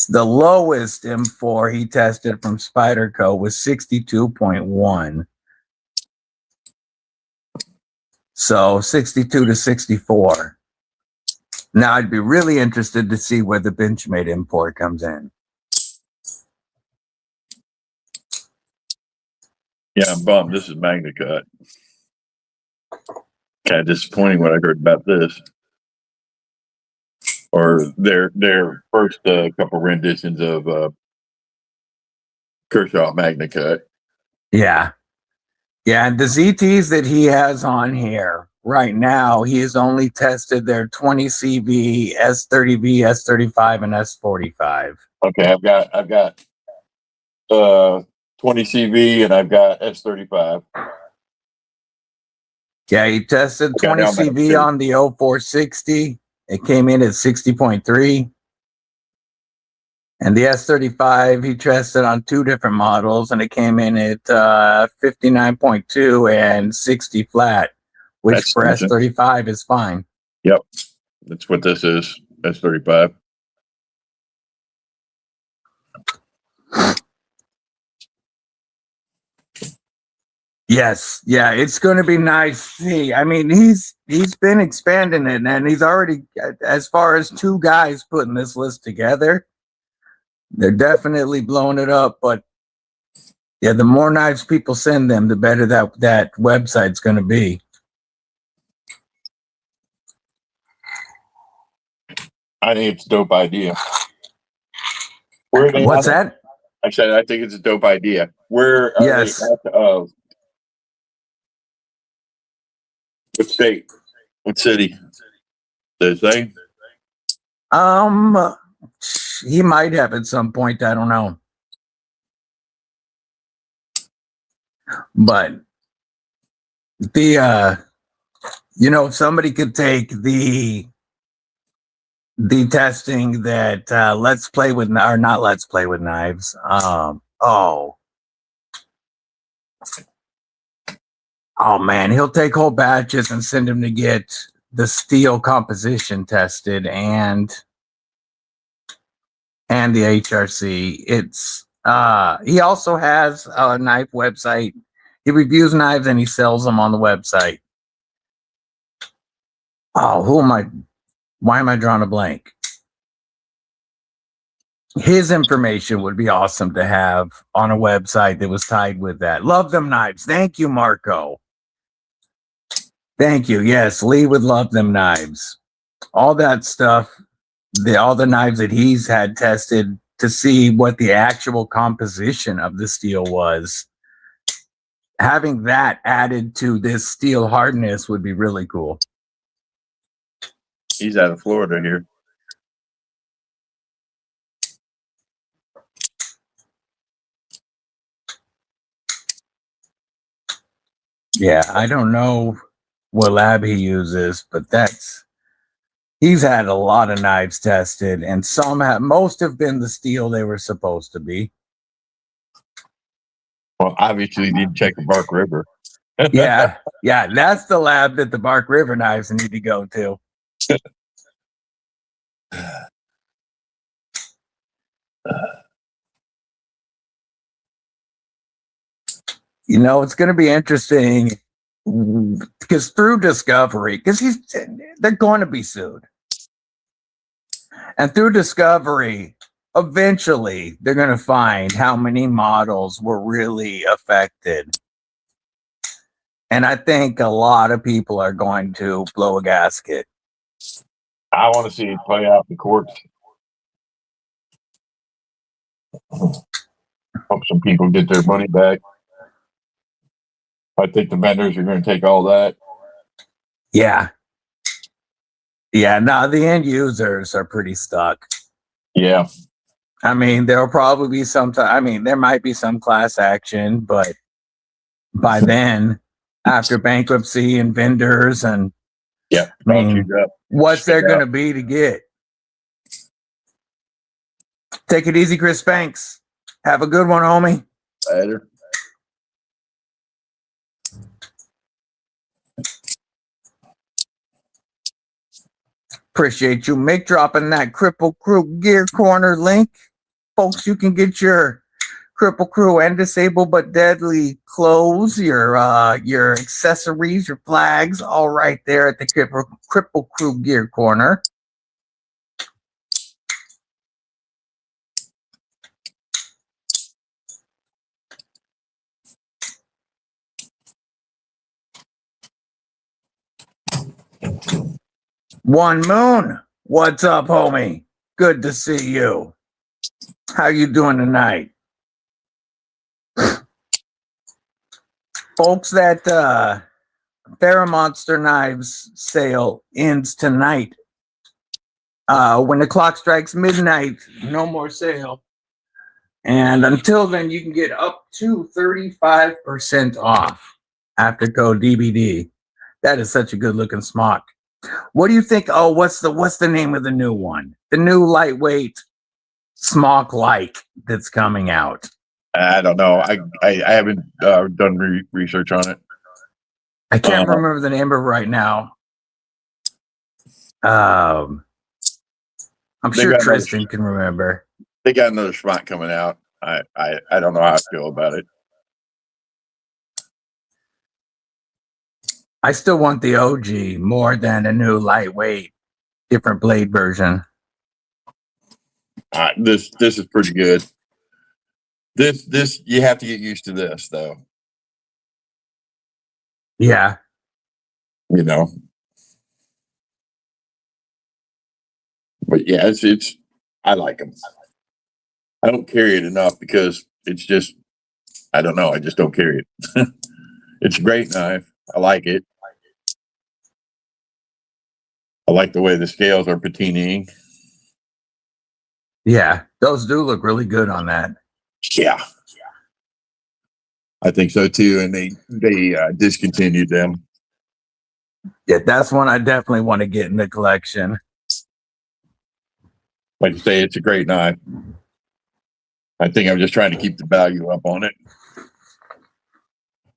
The lowest M4 he tested from Spyderco was 62.1. So 62 to 64. Now I'd be really interested to see where the Benchmade M4 comes in. Yeah, I'm bummed. This is MagnaCut. Kind of disappointing what I heard about this. Or their first couple renditions of Kershaw MagnaCut. Yeah. And the ZTs that he has on here right now, he has only tested their 20CV, S30V, S35, and S45. Okay, I've got 20 CV and I've got S35. Yeah, he tested 20 CV on the 0460. It came in at 60.3. And the S35, he tested on 2 different models, and it came in at 59.2 and 60 flat, which that's for S35 is fine. Yep, that's what this is, S35. Yes, yeah, it's going to be nice to see. I mean, he's been expanding it, and he's already, as far as 2 guys putting this list together, they're definitely blowing it up. But yeah, the more knives people send them, the better that website's going to be. I think it's a dope idea. What's that? I said I think it's a dope idea. Where are they at? What state? What city? Did it say? He might have at some point. I don't know. But if somebody could take the testing that Let's Play with Knives. Oh man, he'll take whole batches and send them to get the steel composition tested and the HRC. It's he also has a knife website. He reviews knives and he sells them on the website. Oh, why am I drawing a blank? His information would be awesome to have on a website that was tied with that. Love Them Knives. Thank you, Marco. Thank you. Yes, Lee would Love Them Knives. All that stuff, all the knives that he's had tested to see what the actual composition of the steel was. having that added to this steel hardness would be really cool. He's out of Florida here. Yeah, I don't know what lab he uses, but he's had a lot of knives tested, and most have been the steel they were supposed to be. Well, obviously, he didn't check the Bark River. Yeah, that's the lab that the Bark River knives need to go to. You know, it's going to be interesting because through Discovery, they're going to be sued. And through Discovery, eventually they're going to find how many models were really affected. And I think a lot of people are going to blow a gasket. I want to see it play out in the courts. Hope some people get their money back. I think the vendors are going to take all that. Yeah. Yeah, no, the end users are pretty stuck. Yeah. I mean, there'll probably be there might be some class action, but by then, after bankruptcy and vendors and yeah, I mean, what's there going to be to get? Take it easy, Chris Banks. Have a good one, homie. Later. Appreciate you, Mick, dropping that Cripple Crew Gear Corner link. Folks, you can get your Cripple Crew and Disabled But Deadly clothes, your accessories, your flags, all right there at the Cripple Crew Gear Corner. One Moon, what's up, homie? Good to see you. How you doing tonight? Folks, that Theramonster Knives sale ends tonight. When the clock strikes midnight, no more sale. And until then, you can get up to 35% off after code DBD. That is such a good looking smock. What do you think? Oh, what's the name of the new one? The new lightweight smock like that's coming out. I don't know. I haven't done research on it. I can't remember the name of it right now. I'm sure Tristan can remember. They got another spot coming out. I don't know how I feel about it. I still want the OG more than a new lightweight, different blade version. This is pretty good. This you have to get used to this though. Yeah. You know. But yeah, it's I like them. I don't carry it enough because it's just I don't know. I just don't carry it. It's a great knife. I like it. I like the way the scales are patining. Yeah, those do look really good on that. Yeah, I think so too. And they discontinued them. Yeah, that's one I definitely want to get in the collection. Like you say, it's a great knife. I think I'm just trying to keep the value up on it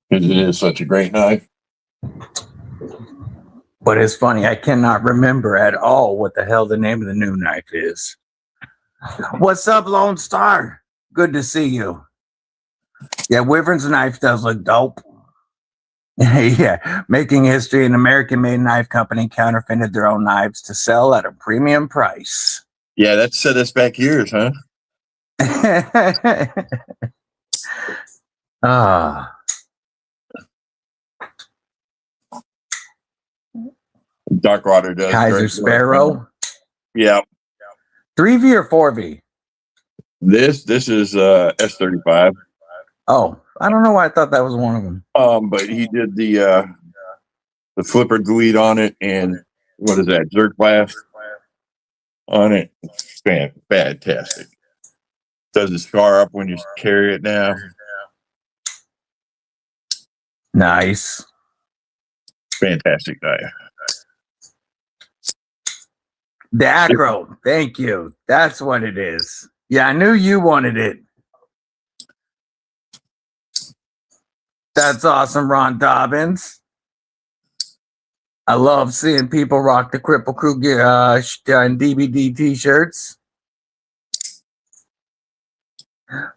because it is such a great knife. But it's funny, I cannot remember at all what the hell the name of the new knife is. What's up, Lone Star? Good to see you. Yeah, Wyvern's knife does look dope. Yeah, making history, an American-made knife company counterfeited their own knives to sell at a premium price. Yeah, that set us back years, huh? Darkwater does. Kaiser Sparrow. Yeah. 3V or 4V? This is S35. Oh, I don't know why I thought that was one of them. But he did the flipper guide on it, and what is that? Zerk blast on it. Fantastic. Does it scar up when you carry it now? Nice. Fantastic knife. The Acro. Thank you. That's what it is. Yeah, I knew you wanted it. That's awesome, Ron Dobbins. I love seeing people rock the Cripple Crew and DVD t-shirts.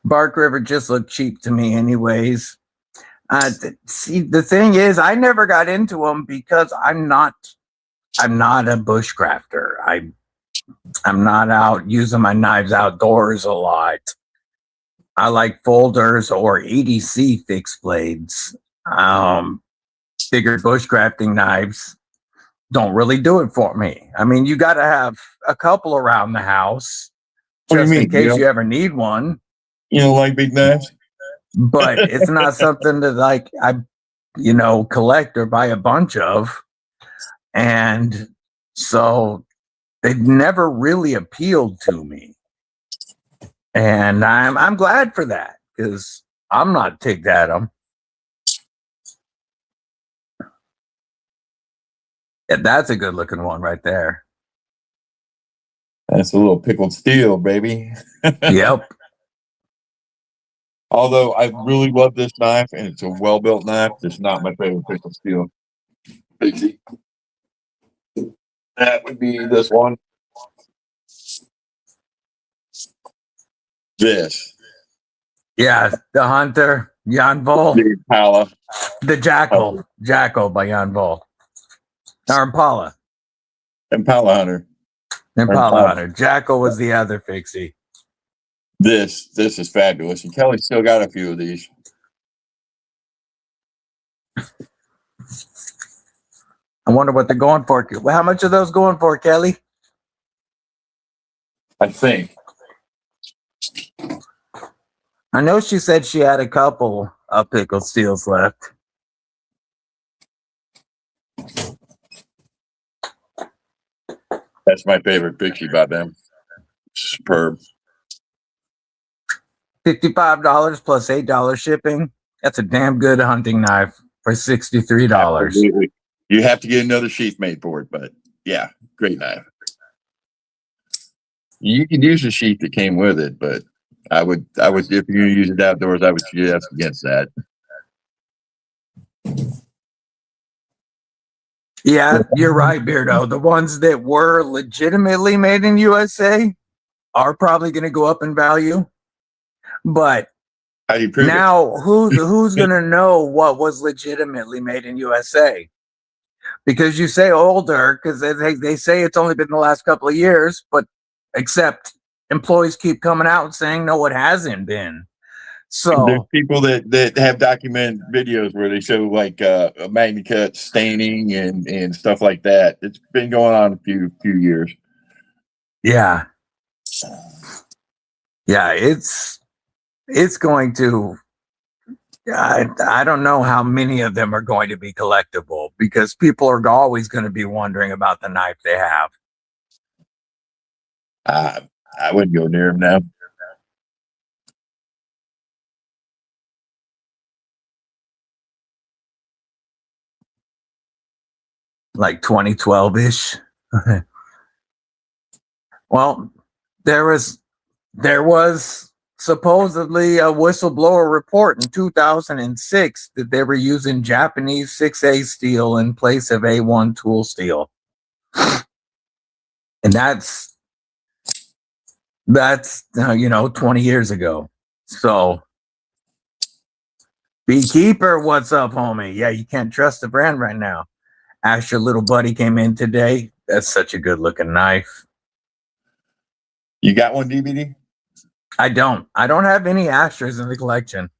Bark River just looked cheap to me anyways. See, the thing is, I never got into them because I'm not a bushcrafter. I'm not out using my knives outdoors a lot. I like folders or EDC fixed blades. Bigger bushcrafting knives don't really do it for me. I mean, you got to have a couple around the house just in case you ever need one. You don't like big knives? But it's not something that like I collect or buy a bunch of. And so they've never really appealed to me. And I'm glad for that because I'm not ticked at them. Yeah, that's a good looking one right there. That's a little pickled steel, baby. Yep. Although I really love this knife and it's a well-built knife, it's not my favorite pickled steel. Pixie. That would be this one. This. Yeah, the Hunter, Jan Vol. The Impala. The Jackal. Jackal by Jan Vol. Or Impala. Impala Hunter. Impala Hunter. Jackal was the other fixie. This is fabulous. And Kelly's still got a few of these. I wonder what they're going for. Well, how much are those going for, Kelly? I think. I know she said she had a couple of pickled steels left. That's my favorite pixie by them. Superb. $55 plus $8 shipping. That's a damn good hunting knife for $63. Absolutely. You have to get another sheath made for it, but yeah, great knife. You can use the sheath that came with it, but I would if you're gonna use it outdoors, I would suggest against that. Yeah, you're right, Beardo. The ones that were legitimately made in USA are probably going to go up in value. But how do you prove now who's going to know what was legitimately made in USA? Because you say older, because they say it's only been the last couple of years, but except employees keep coming out and saying, no, it hasn't been. So there's people that have documented videos where they show like a MagnaCut staining and stuff like that. It's been going on a few years. Yeah. Yeah, it's going to I don't know how many of them are going to be collectible because people are always going to be wondering about the knife they have. I wouldn't go near them now. Like 2012-ish. Well, there was supposedly a whistleblower report in 2006 that they were using Japanese 6A steel in place of A1 tool steel. And that's 20 years ago. So Beekeeper, what's up, homie? Yeah, you can't trust the brand right now. Asher little buddy came in today. That's such a good looking knife. You got one DVD? I don't have any Astros in the collection.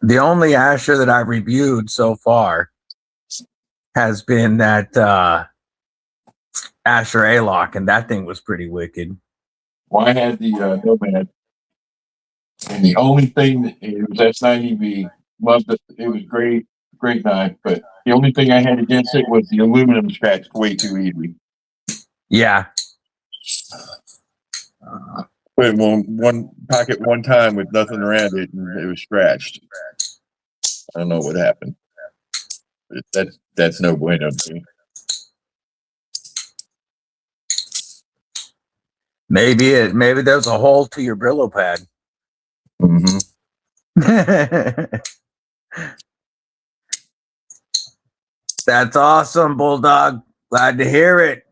The only Asher that I've reviewed so far has been that Asher A-Lock, and that thing was pretty wicked. Well, I had the Nomad, and the only thing that it was S90V. Loved it. It was great, great knife. But the only thing I had against it was the aluminum scratched way too easy. Yeah. Put it in one pocket one time with nothing around it, and it was scratched. I don't know what happened. That's no bueno to me. Maybe there's a hole to your Brillo pad. Mm-hmm. That's awesome, Bulldog. Glad to hear it.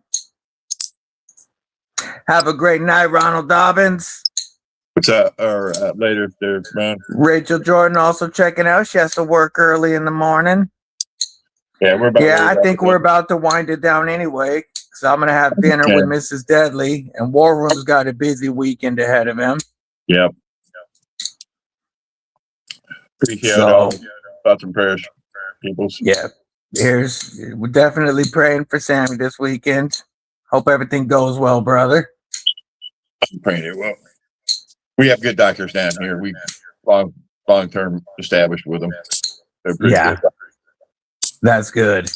Have a great night, Ronald Dobbins. What's up? Or later there, man. Rachel Jordan also checking out. She has to work early in the morning. Yeah, we're about. Yeah, I think we're about to wind it down anyway. So I'm gonna have dinner with Mrs. Deadly, and War Room's got a busy weekend ahead of him. Yep. Appreciate all thoughts and prayers, peoples. Yeah, we're definitely praying for Sammy this weekend. Hope everything goes well, brother. I'm praying it will. We have good doctors down here. We long term established with them. Yeah, good. That's good.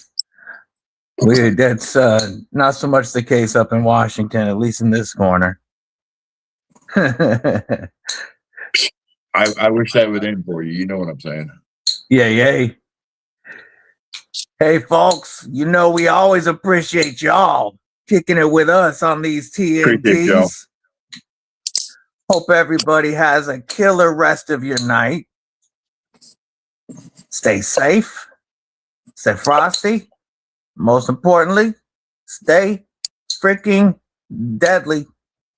That's not so much the case up in Washington, at least in this corner. I wish that would end for you. You know what I'm saying? Yeah. Hey, folks, you know we always appreciate y'all kicking it with us on these TNTs. Hope everybody has a killer rest of your night. Stay safe. Stay frosty. Most importantly, stay freaking deadly.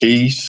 Peace.